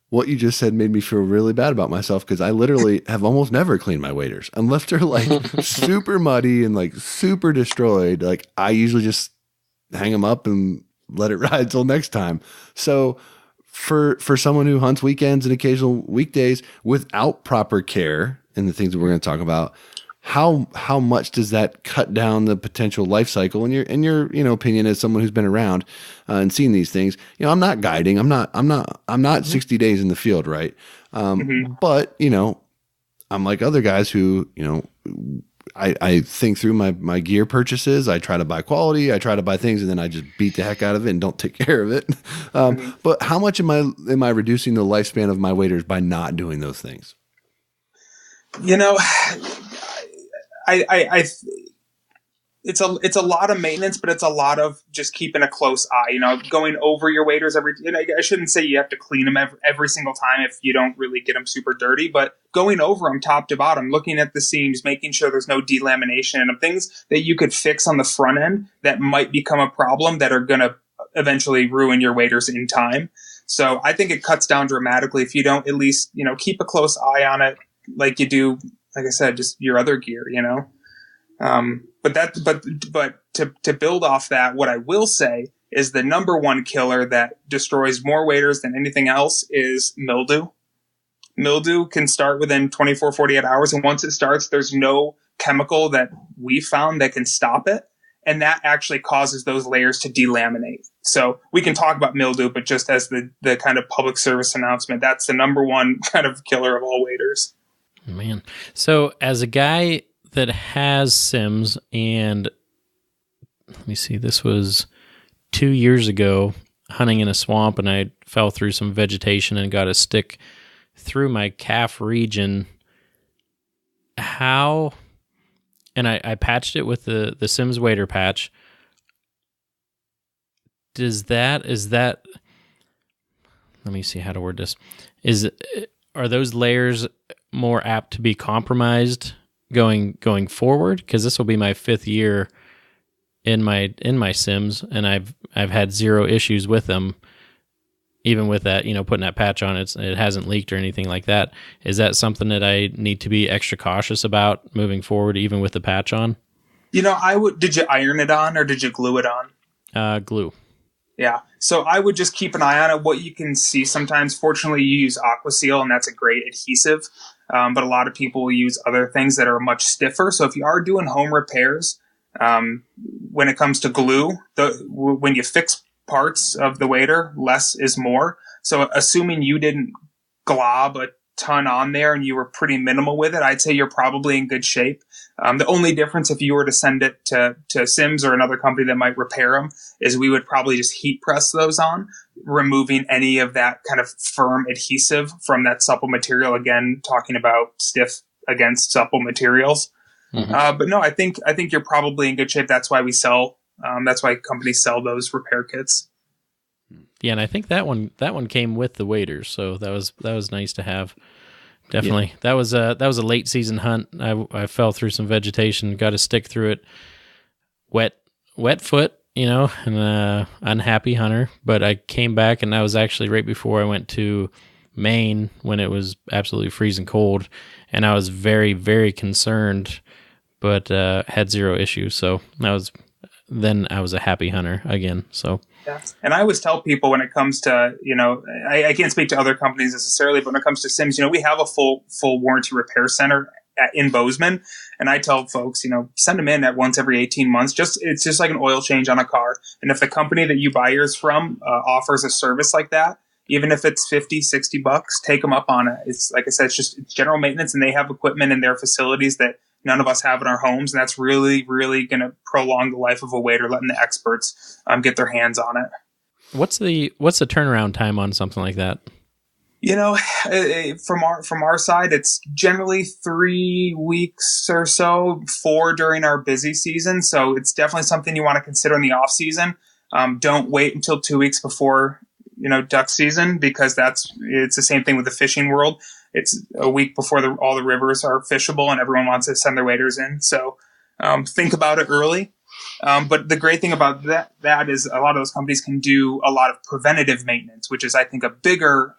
A: what you just said made me feel really bad about myself because I literally have almost never cleaned my waders unless they're like super muddy and like super destroyed. Like I usually just hang them up and let it ride till next time. So for someone who hunts weekends and occasional weekdays without proper care and the things that we're going to talk about, how much does that cut down the potential life cycle in your opinion as someone who's been around and seen these things? I'm not guiding. I'm not 60 days in the field, right? But I'm like other guys who I think through my gear purchases. I try to buy quality. I try to buy things, and then I just beat the heck out of it and don't take care of it. But how much am I reducing the lifespan of my waders by not doing those things?
C: It's a lot of maintenance, but it's a lot of just keeping a close eye, going over your waders I shouldn't say you have to clean them every single time if you don't really get them super dirty, but going over them top to bottom, looking at the seams, making sure there's no delamination and things that you could fix on the front end that might become a problem that are going to eventually ruin your waders in time. So I think it cuts down dramatically if you don't at least, keep a close eye on it like you do, like I said, just your other gear, But to build off that, what I will say is the number one killer that destroys more waders than anything else is mildew. Mildew can start within 24, 48 hours. And once it starts, there's no chemical that we found that can stop it. And that actually causes those layers to delaminate. So we can talk about mildew, but just as the kind of public service announcement, that's the number one kind of killer of all waders.
B: Man. So as a guy that has Sims, and let me see, this was 2 years ago, hunting in a swamp, and I fell through some vegetation and got a stick through my calf region. How, and I patched it with the Sims wader patch. Is that, let me see how to word this. Are those layers more apt to be compromised going forward? Because this will be my 5th year in my Sims, and I've had zero issues with them. Even with that, putting that patch on, it hasn't leaked or anything like that. Is that something that I need to be extra cautious about moving forward, even with the patch on?
C: Did you iron it on or did you glue it on?
B: Glue.
C: Yeah. So I would just keep an eye on it. What you can see sometimes, fortunately, you use AquaSeal, and that's a great adhesive. But a lot of people will use other things that are much stiffer. So if you are doing home repairs, when it comes to glue, when you fix parts of the wader, less is more. So assuming you didn't glob a ton on there and you were pretty minimal with it, I'd say you're probably in good shape. The only difference if you were to send it to Sims or another company that might repair them is we would probably just heat press those on, removing any of that kind of firm adhesive from that supple material. Again, talking about stiff against supple materials. Mm-hmm. But no, I think you're probably in good shape. That's why we sell. That's why companies sell those repair kits.
B: Yeah, and I think that one came with the waders, so that was nice to have. Definitely, that was a late season hunt. I fell through some vegetation, got to stick through it. Wet foot, and unhappy hunter. But I came back, and that was actually right before I went to Maine when it was absolutely freezing cold, and I was very, very concerned, but had zero issues. So then I was a happy hunter again. So.
C: Yeah. And I always tell people when it comes to, I can't speak to other companies necessarily, but when it comes to Sims, we have a full warranty repair center in Bozeman. And I tell folks, send them in at once every 18 months. It's just like an oil change on a car. And if the company that you buy yours from offers a service like that, even if it's $50-$60, take them up on it. It's like I said, it's general maintenance, and they have equipment in their facilities that none of us have in our homes, and that's really, really going to prolong the life of a wader, letting the experts get their hands on it.
B: What's the turnaround time on something like that?
C: From our side, it's generally 3 weeks or so, 4 during our busy season. So it's definitely something you want to consider in the off season. Don't wait until 2 weeks before duck season, because it's the same thing with the fishing world. It's a week before all the rivers are fishable and everyone wants to send their waders in. So think about it early. But the great thing about that is a lot of those companies can do a lot of preventative maintenance, which is, I think, a bigger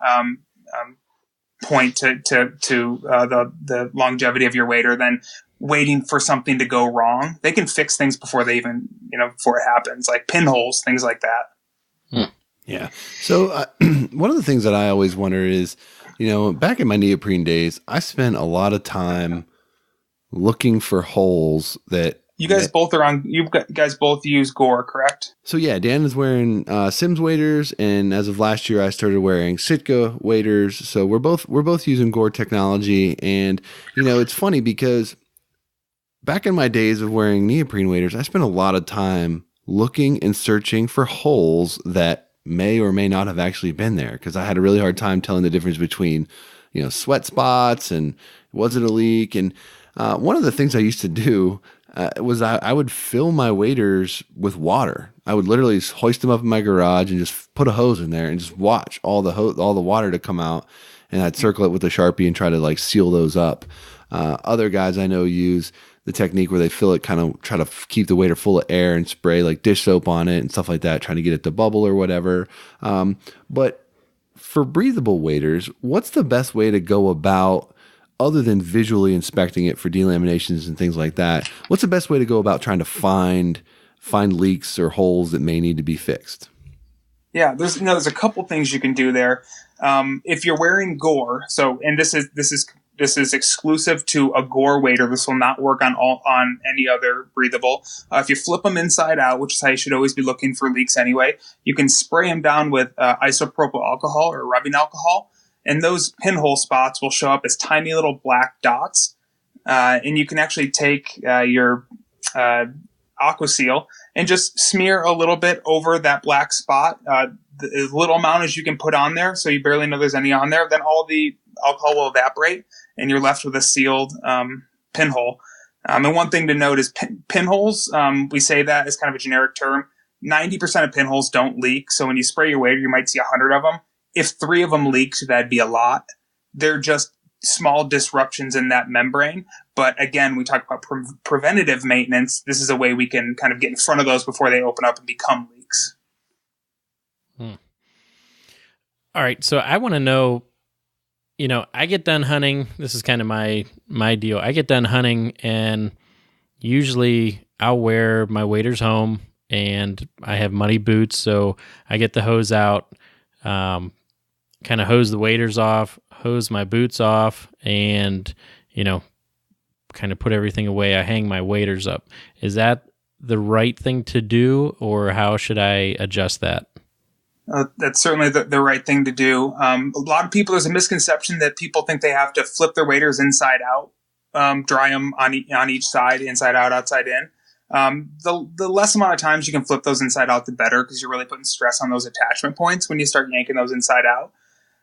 C: point to the longevity of your wader than waiting for something to go wrong. They can fix things before they even, before it happens, like pinholes, things like that.
A: Yeah. So one of the things that I always wonder is, back in my neoprene days, I spent a lot of time looking for holes that
C: you guys both use Gore, correct?
A: So yeah, Dan is wearing Sims waders, and as of last year, I started wearing Sitka waders. So we're both using Gore technology, and it's funny because back in my days of wearing neoprene waders, I spent a lot of time looking and searching for holes that may or may not have actually been there, because I had a really hard time telling the difference between, sweat spots and was it a leak. And one of the things I used to do was I would fill my waders with water. I would literally hoist them up in my garage and just put a hose in there and just watch all the water to come out. And I'd circle it with a Sharpie and try to seal those up. Other guys I know use the technique where they fill it, kind of try to keep the wader full of air and spray like dish soap on it and stuff like that, trying to get it to bubble or whatever. But for breathable waders, what's the best way to go about, other than visually inspecting it for delaminations and things like that? What's the best way to go about trying to find leaks or holes that may need to be fixed?
C: Yeah, there's a couple things you can do there. If you're wearing Gore, and this is exclusive to a Gore wader. This will not work on any other breathable. If you flip them inside out, which is how you should always be looking for leaks anyway, you can spray them down with isopropyl alcohol or rubbing alcohol, and those pinhole spots will show up as tiny little black dots. And you can actually take your Aqua Seal and just smear a little bit over that black spot, as little amount as you can put on there, so you barely know there's any on there. Then all the alcohol will evaporate, and you're left with a sealed pinhole. And one thing to note is pinholes, we say that as kind of a generic term. 90% of pinholes don't leak, so when you spray your wader, you might see 100 of them. If 3 of them leaked, that'd be a lot. They're just small disruptions in that membrane. But again, we talk about preventative maintenance. This is a way we can kind of get in front of those before they open up and become leaks.
B: All right, so I want to know, I get done hunting. This is kind of my deal. I get done hunting, and usually I'll wear my waders home, and I have muddy boots, so I get the hose out, kind of hose the waders off, hose my boots off, and, kind of put everything away. I hang my waders up. Is that the right thing to do, or how should I adjust that?
C: That's certainly the right thing to do. A lot of people, there's a misconception that people think they have to flip their waders inside out, dry them on each side, inside out, outside in. The less amount of times you can flip those inside out, the better, because you're really putting stress on those attachment points when you start yanking those inside out.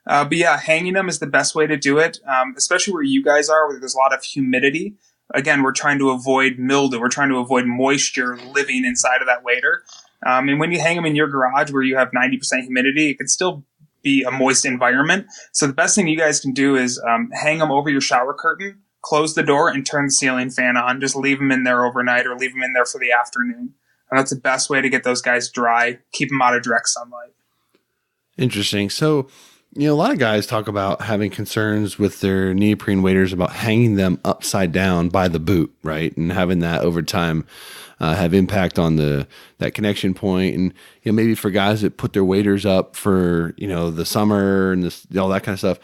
C: But yeah, hanging them is the best way to do it, especially where you guys are, where there's a lot of humidity. Again, we're trying to avoid mildew. We're trying to avoid moisture living inside of that wader. And when you hang them in your garage where you have 90% humidity, it can still be a moist environment. So the best thing you guys can do is hang them over your shower curtain, close the door, and turn the ceiling fan on. Just leave them in there overnight or leave them in there for the afternoon. And that's the best way to get those guys dry, keep them out of direct sunlight.
A: Interesting. So, a lot of guys talk about having concerns with their neoprene waders about hanging them upside down by the boot, right? And having that over time have impact on that connection point. And, maybe for guys that put their waders up for, the summer and all that kind of stuff.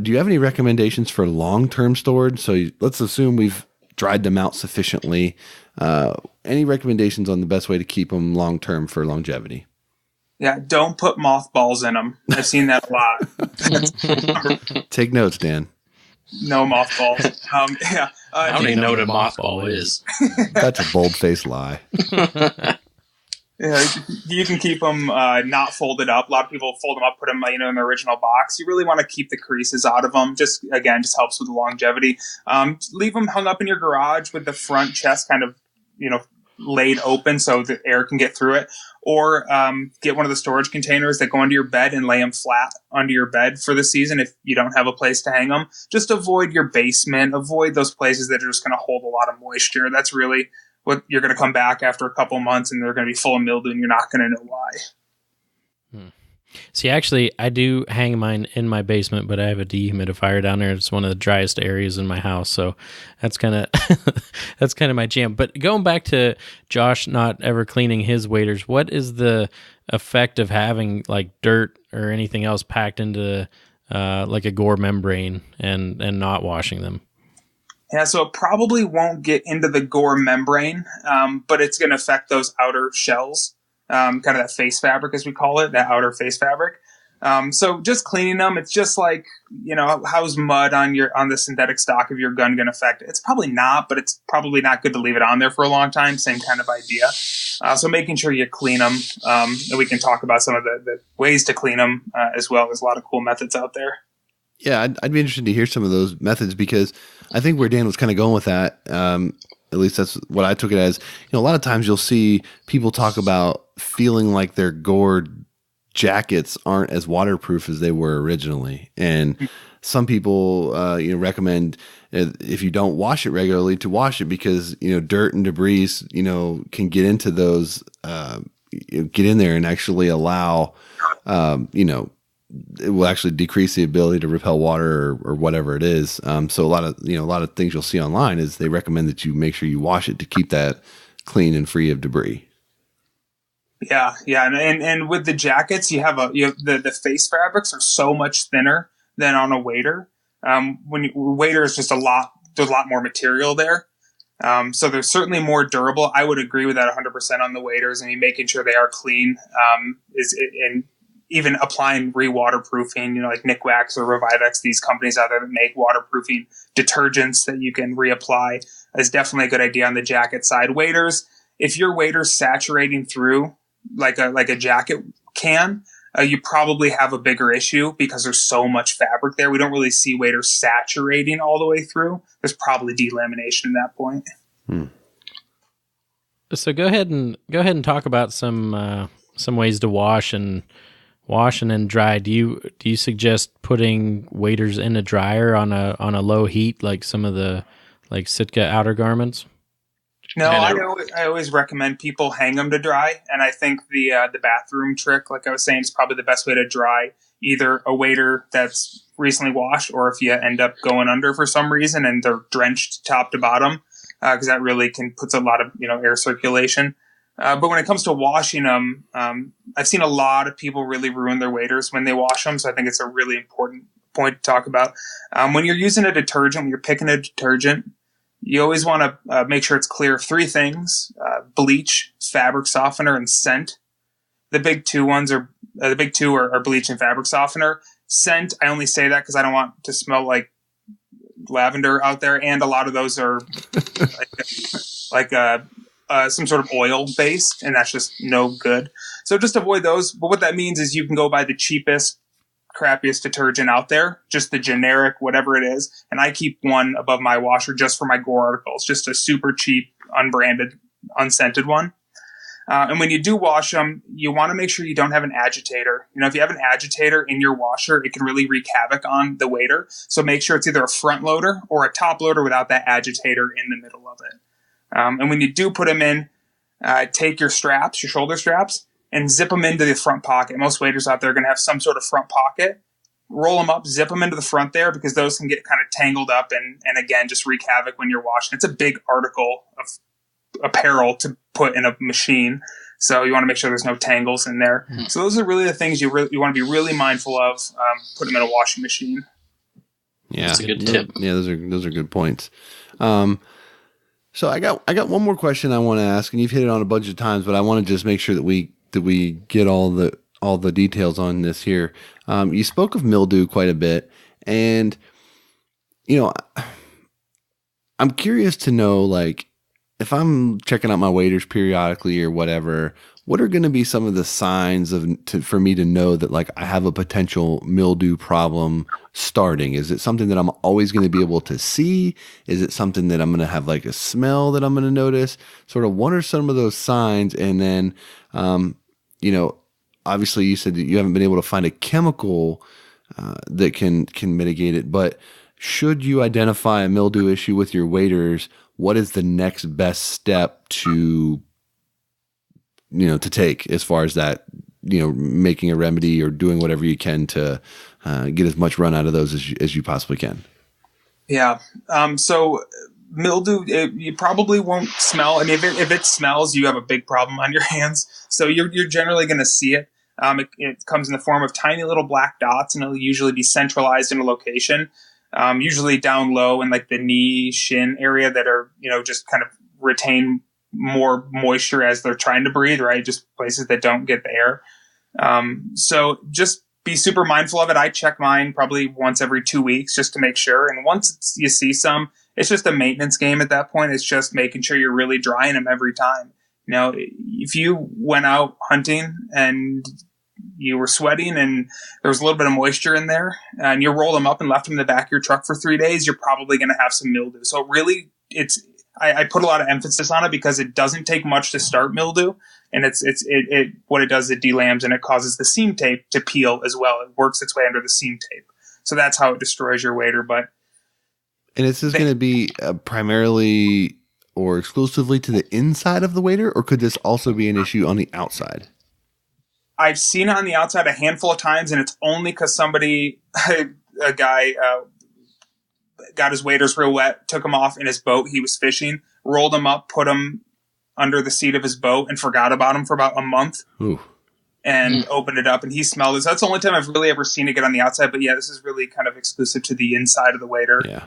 A: Do you have any recommendations for long-term storage? So let's assume we've dried them out sufficiently. Any recommendations on the best way to keep them long-term for longevity?
C: Yeah, don't put mothballs in them. I've seen that a lot.
A: Take notes, Dan.
C: No mothballs.
B: I don't even know what a mothball is.
A: That's a bold-faced lie.
C: Yeah, you can keep them not folded up. A lot of people fold them up, put them in the original box. You really want to keep the creases out of them. Just helps with the longevity. Leave them hung up in your garage with the front chest kind of laid open so the air can get through it. Or get one of the storage containers that go under your bed and lay them flat under your bed for the season if you don't have a place to hang them. Just avoid your basement. Avoid those places that are just going to hold a lot of moisture. That's really what you're going to come back after a couple months and they're going to be full of mildew and you're not going to know why.
B: See, actually, I do hang mine in my basement, but I have a dehumidifier down there. It's one of the driest areas in my house, so that's kind of my jam. But going back to Josh not ever cleaning his waders, what is the effect of having like dirt or anything else packed into like a Gore membrane and not washing them?
C: Yeah, so it probably won't get into the Gore membrane, but it's going to affect those outer shells. Kind of that face fabric, as we call it, that outer face fabric. So just cleaning them, it's just like, how's mud on the synthetic stock of your gun going to affect it? It's probably not, but it's probably not good to leave it on there for a long time. Same kind of idea. So making sure you clean them. And we can talk about some of the ways to clean them as well. There's a lot of cool methods out there.
A: Yeah, I'd be interested to hear some of those methods because I think where Dan was kind of going with that, at least that's what I took it as. A lot of times you'll see people talk about feeling like their Gore jackets aren't as waterproof as they were originally. And some people, recommend if you don't wash it regularly to wash it because, dirt and debris, can get into those, get in there and actually allow, it will actually decrease the ability to repel water or whatever it is. So a lot of things you'll see online is they recommend that you make sure you wash it to keep that clean and free of debris.
C: Yeah. And with the jackets, you have the face fabrics are so much thinner than on a wader. Wader is just there's a lot more material there. So they're certainly more durable. I would agree with that 100% on the waders. I mean, making sure they are clean, and even applying re-waterproofing, like Nick Wax or Revivex, these companies out there that make waterproofing detergents that you can reapply is definitely a good idea on the jacket side. Waders, if your wader's saturating through like a jacket can, you probably have a bigger issue because there's so much fabric there. We don't really see waders saturating all the way through. There's probably delamination at that point.
B: So go ahead and talk about some ways to wash and then dry. Do you suggest putting waders in a dryer on a low heat like some of the like Sitka outer garments?
C: No, I always recommend people hang them to dry, and I think the bathroom trick, like I was saying, is probably the best way to dry either a wader that's recently washed, or if you end up going under for some reason and they're drenched top to bottom, because that really can puts a lot of air circulation. But when it comes to washing them, I've seen a lot of people really ruin their waders when they wash them. So I think it's a really important point to talk about. When you're using a detergent, when you're picking a detergent, you always want to make sure it's clear of three things: bleach, fabric softener, and scent. The big two are bleach and fabric softener. Scent, I only say that because I don't want to smell like lavender out there, and a lot of those are like some sort of oil based, and that's just no good. So just avoid those. But what that means is you can go buy the cheapest, crappiest detergent out there, just the generic, whatever it is. And I keep one above my washer just for my Gore articles, just a super cheap, unbranded, unscented one. And when you do wash them, you want to make sure you don't have an agitator. If you have an agitator in your washer, it can really wreak havoc on the wader. So make sure it's either a front loader or a top loader without that agitator in the middle of it. And when you do put them in, take your straps, your shoulder straps, and zip them into the front pocket. Most waders out there are going to have some sort of front pocket. Roll them up, zip them into the front there, because those can get kind of tangled up and again, just wreak havoc when you're washing. It's a big article of apparel to put in a machine. So you want to make sure there's no tangles in there. So those are really the things you want to be really mindful of. Put them in a washing machine.
A: Yeah,
B: that's a good tip.
A: Yeah, those are good points. So I got one more question I want to ask, and you've hit it on a bunch of times, but I want to just make sure that we get all the details on this here. You spoke of mildew quite a bit, and I'm curious to know, like, if I'm checking out my waders periodically or whatever, what are going to be some of the signs for me to know that, like, I have a potential mildew problem starting? Is it something that I'm always going to be able to see? Is it something that I'm going to have, like, a smell that I'm going to notice? Sort of, what are some of those signs? And then, obviously you said that you haven't been able to find a chemical that can mitigate it, but should you identify a mildew issue with your waders, what is the next best step to take as far as that, making a remedy or doing whatever you can to get as much run out of those as you possibly can?
C: Yeah. So mildew, you probably won't smell. I mean, if it smells, you have a big problem on your hands. So you're generally going to see it. It comes in the form of tiny little black dots, and it'll usually be centralized in a location, usually down low in like the knee, shin area that are, just kind of retain more moisture as they're trying to breathe, right? Just places that don't get the air. So just be super mindful of it. I check mine probably once every 2 weeks just to make sure. And once you see some, it's just a maintenance game at that point. It's just making sure you're really drying them every time. If you went out hunting and you were sweating and there was a little bit of moisture in there and you rolled them up and left them in the back of your truck for 3 days, you're probably going to have some mildew. So really, I put a lot of emphasis on it because it doesn't take much to start mildew, and what it does, it delams and it causes the seam tape to peel as well. It works its way under the seam tape, so that's how it destroys your wader.
A: And is this going to be primarily or exclusively to the inside of the wader, or could this also be an issue on the outside?
C: I've seen it on the outside a handful of times, and it's only because a guy got his waders real wet, took them off in his boat. He was fishing, rolled them up, put them under the seat of his boat, and forgot about them for about a month.
A: Ooh.
C: And opened it up, and he smelled it. So that's the only time I've really ever seen it get on the outside. But yeah, this is really kind of exclusive to the inside of the wader.
A: Yeah.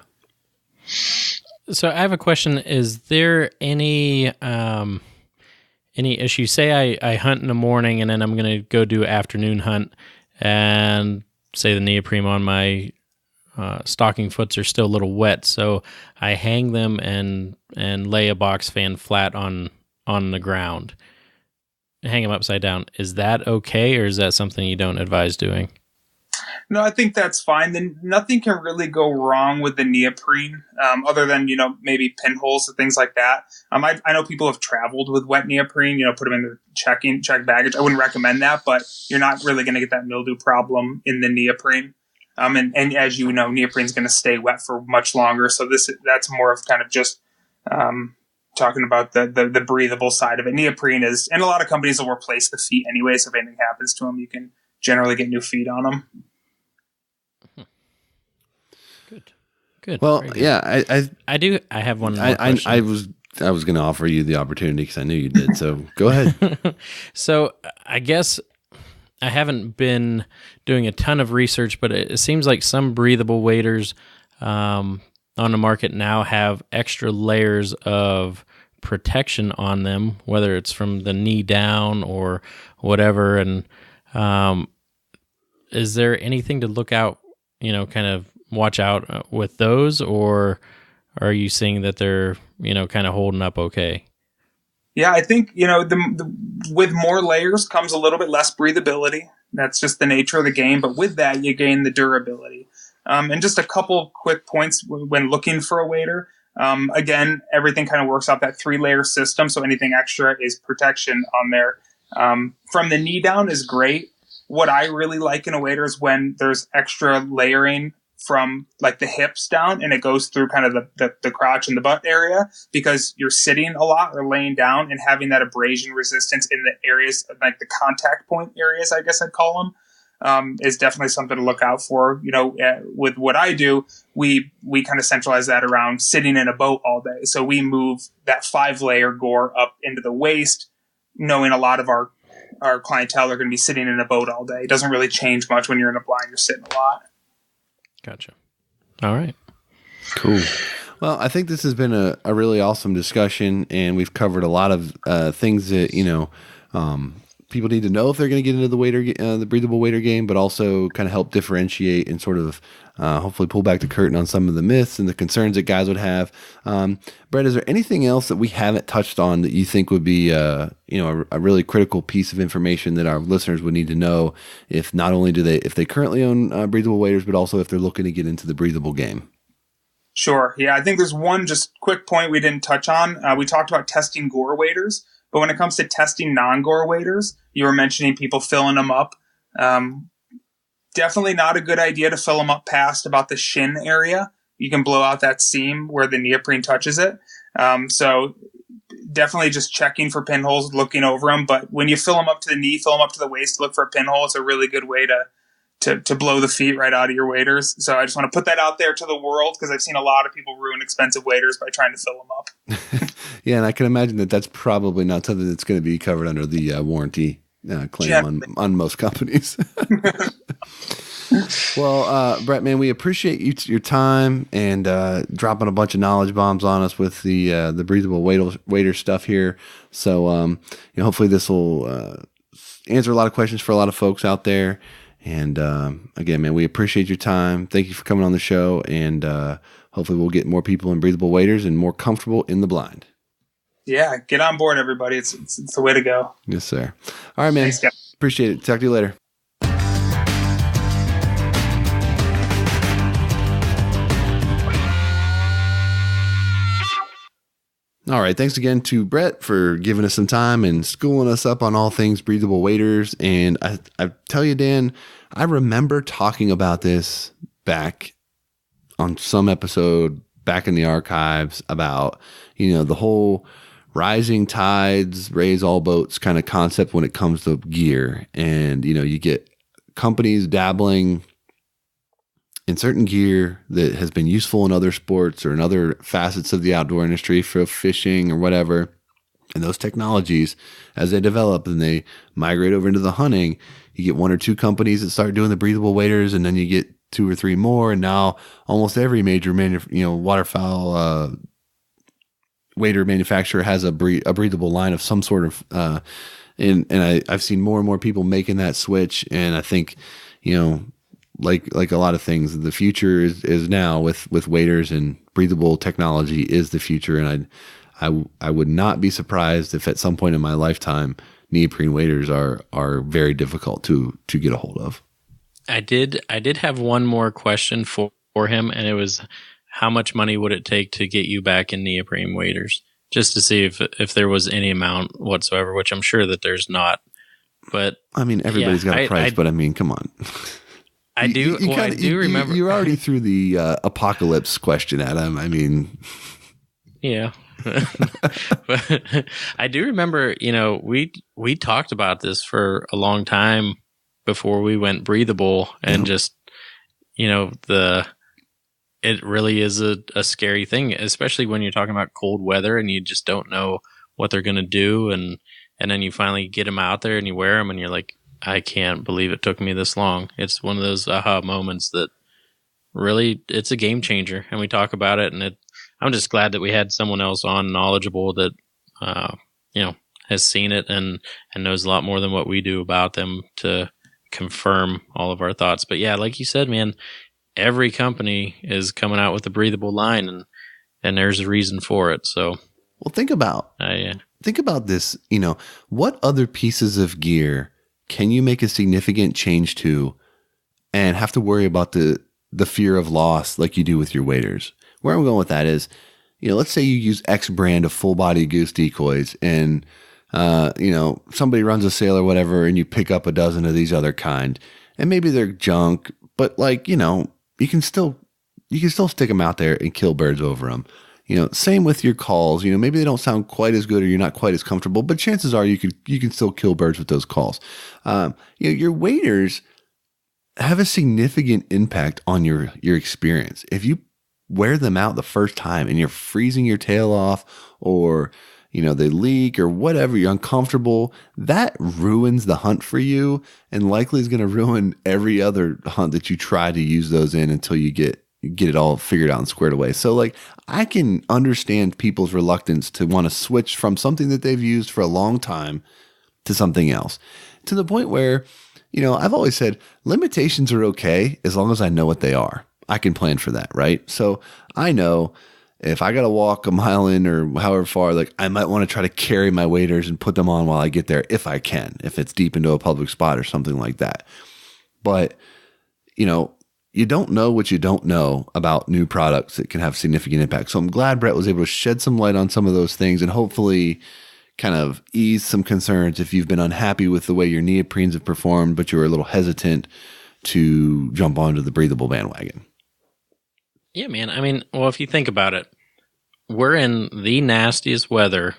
B: So I have a question. Is there any issue? Say I hunt in the morning and then I'm going to go do afternoon hunt, and say the neoprene on my stocking foots are still a little wet, so I hang them and lay a box fan flat on the ground, hang them upside down. Is that okay, or is that something you don't advise doing?
C: No, I think that's fine. Then nothing can really go wrong with the neoprene, other than maybe pinholes and things like that. I know people have traveled with wet neoprene. Put them in their check baggage. I wouldn't recommend that, but you're not really going to get that mildew problem in the neoprene. And as you know, neoprene is going to stay wet for much longer. So that's more of kind of just talking about the breathable side of it. Neoprene is, and a lot of companies will replace the feet anyway. So if anything happens to them, you can generally get new feet on them.
B: Good.
A: Well, yeah,
B: I have one more question.
A: I was going to offer you the opportunity because I knew you did. So go ahead.
B: So I guess I haven't been doing a ton of research, but it seems like some breathable waders on the market now have extra layers of protection on them, whether it's from the knee down or whatever. And is there anything to look out, kind of watch out with those, or are you seeing that they're, kind of holding up okay?
C: Yeah, I think, with more layers comes a little bit less breathability. That's just the nature of the game. But with that, you gain the durability. And just a couple quick points when looking for a wader. Again, everything kind of works off that 3-layer system, so anything extra is protection on there. From the knee down is great. What I really like in a wader is when there's extra layering from like the hips down and it goes through kind of the crotch and the butt area, because you're sitting a lot or laying down, and having that abrasion resistance in the areas, like the contact point areas, I guess I'd call them, is definitely something to look out for. With what I do, we kind of centralize that around sitting in a boat all day. So we move that 5-layer Gore up into the waist, knowing a lot of our clientele are going to be sitting in a boat all day. It doesn't really change much when you're in a blind. You're sitting a lot.
B: Gotcha. All right.
A: Cool. Well, I think this has been a really awesome discussion, and we've covered a lot of things that, people need to know if they're going to get into the breathable wader game, but also kind of help differentiate and sort of hopefully pull back the curtain on some of the myths and the concerns that guys would have. Brett, is there anything else that we haven't touched on that you think would be a really critical piece of information that our listeners would need to know, if not only if they currently own breathable waders, but also if they're looking to get into the breathable game?
C: Sure. Yeah, I think there's one just quick point we didn't touch on. We talked about testing Gore waders, but when it comes to testing non-Gore waders, you were mentioning people filling them up. Definitely not a good idea to fill them up past about the shin area. You can blow out that seam where the neoprene touches it. So definitely just checking for pinholes, looking over them. But when you fill them up to the knee, fill them up to the waist, look for a pinhole. It's a really good way to blow the feet right out of your waders. So I just want to put that out there to the world, because I've seen a lot of people ruin expensive waders by trying to fill them up.
A: Yeah, and I can imagine that that's probably not something that's going to be covered under the warranty claim on most companies. Well, Brett, man, we appreciate your time and dropping a bunch of knowledge bombs on us with the breathable wader stuff here. So hopefully this will answer a lot of questions for a lot of folks out there. And again, man, we appreciate your time. Thank you for coming on the show, and hopefully we'll get more people in breathable waders and more comfortable in the blind.
C: Yeah, get on board, everybody. It's the way to go.
A: Yes, sir. All right, man.
C: Thanks, guys.
A: Appreciate it. Talk to you later. All right. Thanks again to Brett for giving us some time and schooling us up on all things breathable waders. And I tell you, Dan, I remember talking about this back on some episode back in the archives about, the whole rising tides raise all boats kind of concept when it comes to gear. And, you get companies dabbling in certain gear that has been useful in other sports or in other facets of the outdoor industry for fishing or whatever. And those technologies, as they develop and they migrate over into the hunting, you get one or two companies that start doing the breathable waders, and then you get two or three more. And now almost every major waterfowl wader manufacturer has a breathable line of some sort of, and I've seen more and more people making that switch. And I think, like a lot of things, the future is now with waders, and breathable technology is the future. And I would not be surprised if at some point in my lifetime, neoprene waders are very difficult to get a hold of.
B: I did have one more question for him, and it was, how much money would it take to get you back in neoprene waders? Just to see if there was any amount whatsoever, which I'm sure that there's not. But
A: I mean, everybody's got a price, but I mean, come on.
B: I do. I do remember.
A: You're already through the apocalypse question, Adam. I mean,
B: yeah. But I do remember, we talked about this for a long time before we went breathable, and just, it really is a scary thing, especially when you're talking about cold weather and you just don't know what they're going to do. And then you finally get them out there and you wear them and you're like, I can't believe it took me this long. It's one of those aha moments that really, it's a game changer. And we talk about it, and I'm just glad that we had someone else on knowledgeable that, has seen it and knows a lot more than what we do about them to confirm all of our thoughts. But yeah, like you said, man, every company is coming out with a breathable line, and there's a reason for it. So,
A: well, think about this. What other pieces of gear can you make a significant change to and have to worry about the fear of loss like you do with your waders? Where I'm going with that is, let's say you use X brand of full body Goose decoys and, somebody runs a sale or whatever, and you pick up a dozen of these other kind, and maybe they're junk, but you can still stick them out there and kill birds over them. Same with your calls. Maybe they don't sound quite as good or you're not quite as comfortable, but chances are you can still kill birds with those calls. Your waders have a significant impact on your experience. If you wear them out the first time and you're freezing your tail off, or they leak or whatever, you're uncomfortable, that ruins the hunt for you, and likely is going to ruin every other hunt that you try to use those in until you get it all figured out and squared away. So I can understand people's reluctance to want to switch from something that they've used for a long time to something else, to the point where, I've always said limitations are okay as long as I know what they are. I can plan for that, right? So I know if I got to walk a mile in or however far, I might want to try to carry my waders and put them on while I get there if I can, if it's deep into a public spot or something like that. But, you don't know what you don't know about new products that can have significant impact. So I'm glad Brett was able to shed some light on some of those things and hopefully kind of ease some concerns if you've been unhappy with the way your neoprenes have performed, but you were a little hesitant to jump onto the breathable bandwagon.
B: Yeah, man. I mean, well, if you think about it, we're in the nastiest weather,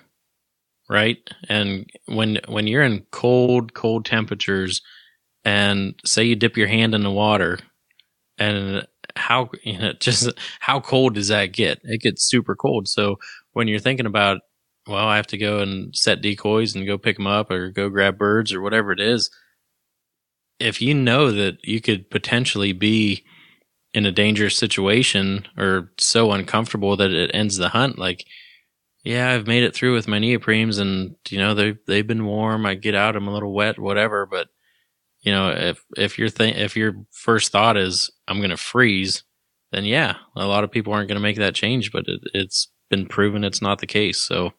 B: right? And when you're in cold temperatures, and say you dip your hand in the water, and how cold does that get? It gets super cold. So when you're thinking about, well, I have to go and set decoys and go pick them up or go grab birds or whatever it is, if you know that you could potentially be in a dangerous situation or so uncomfortable that it ends the hunt, I've made it through with my neoprenes and, they've been warm. I get out, I'm a little wet, whatever, but if your first thought is I'm going to freeze, then yeah, a lot of people aren't going to make that change, but it's been proven it's not the case. So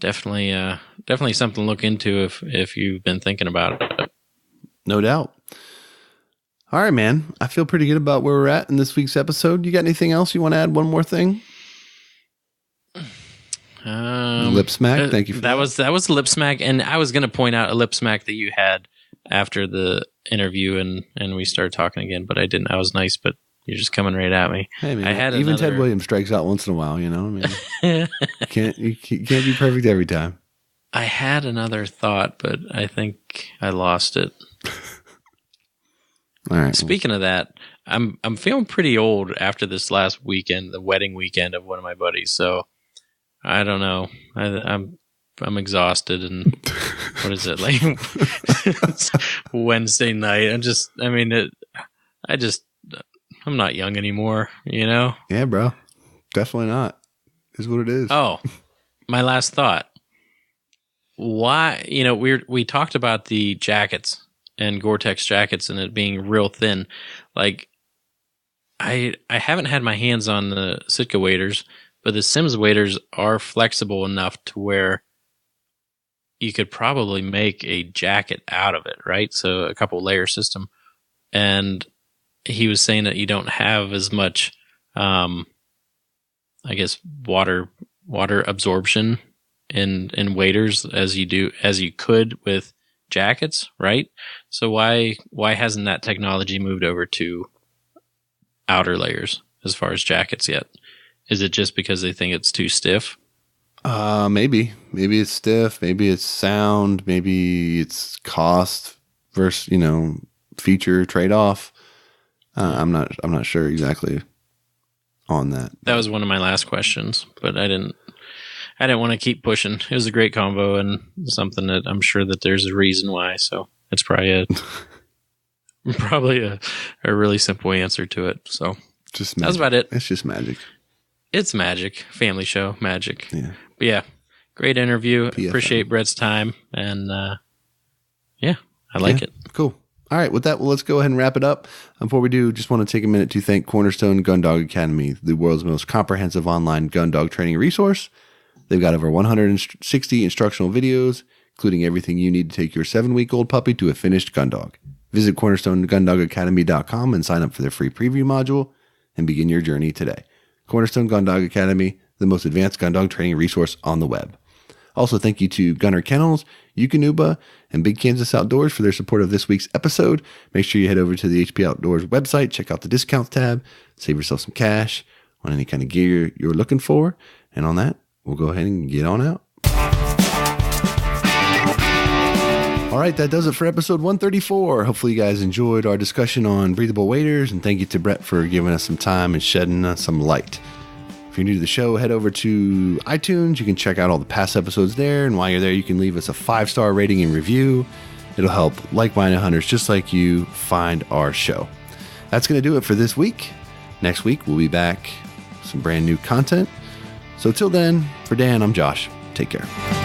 B: definitely something to look into if you've been thinking about it.
A: No doubt. All right, man. I feel pretty good about where we're at in this week's episode. You got anything else you want to add? One more thing? Lip smack. Thank you for that.
B: That was lip smack, and I was going to point out a lip smack that you had after the interview, and we started talking again, but I didn't. I was nice, but you're just coming right at me.
A: Hey, man, even Ted Williams strikes out once in a while, I mean, you can't be perfect every time.
B: I had another thought, but I think I lost it.
A: All right.
B: Speaking of that, I'm feeling pretty old after this last weekend, the wedding weekend of one of my buddies. So I don't know. I'm exhausted, and what is it like? Wednesday night. I'm not young anymore,
A: Yeah, bro. Definitely not. Is what it is.
B: Oh, my last thought. Why, we talked about the jackets and Gore-Tex jackets and it being real thin. I haven't had my hands on the Sitka waders, but the Sims waders are flexible enough to where you could probably make a jacket out of it, right? So a couple layer system. And he was saying that you don't have as much, water absorption in waders as you could with jackets, right? So why hasn't that technology moved over to outer layers as far as jackets yet? Is it just because they think it's too stiff?
A: Maybe it's stiff, maybe it's sound, maybe it's cost versus, feature trade-off. I'm not sure exactly on that.
B: That was one of my last questions, but I didn't want to keep pushing. It was a great convo and something that I'm sure that there's a reason why. So it's probably a really simple answer to it. So
A: just
B: that's about it.
A: It's just magic.
B: It's magic. Family show magic.
A: Yeah.
B: But yeah, great interview.
A: PFM.
B: Appreciate Brett's time. And I like it.
A: Cool. All right. With that, let's go ahead and wrap it up. Before we do, just want to take a minute to thank Cornerstone Gun Dog Academy, the world's most comprehensive online gun dog training resource. They've got over 160 instructional videos, including everything you need to take your 7-week-old puppy to a finished gun dog. Visit cornerstonegundogacademy.com and sign up for their free preview module and begin your journey today. Cornerstone Gun Dog Academy, the most advanced gun dog training resource on the web. Also, thank you to Gunner Kennels, Eukanuba, and Big Kansas Outdoors for their support of this week's episode. Make sure you head over to the HP Outdoors website, check out the discounts tab, save yourself some cash on any kind of gear you're looking for. And on that, we'll go ahead and get on out. All right, that does it for episode 134. Hopefully you guys enjoyed our discussion on breathable waders, and thank you to Brett for giving us some time and shedding some light. If you're new to the show, head over to iTunes. You can check out all the past episodes there, and while you're there, you can leave us a 5-star rating and review. It'll help like-minded hunters just like you find our show. That's going to do it for this week. Next week, we'll be back with some brand new content. So till then, for Dan, I'm Josh. Take care.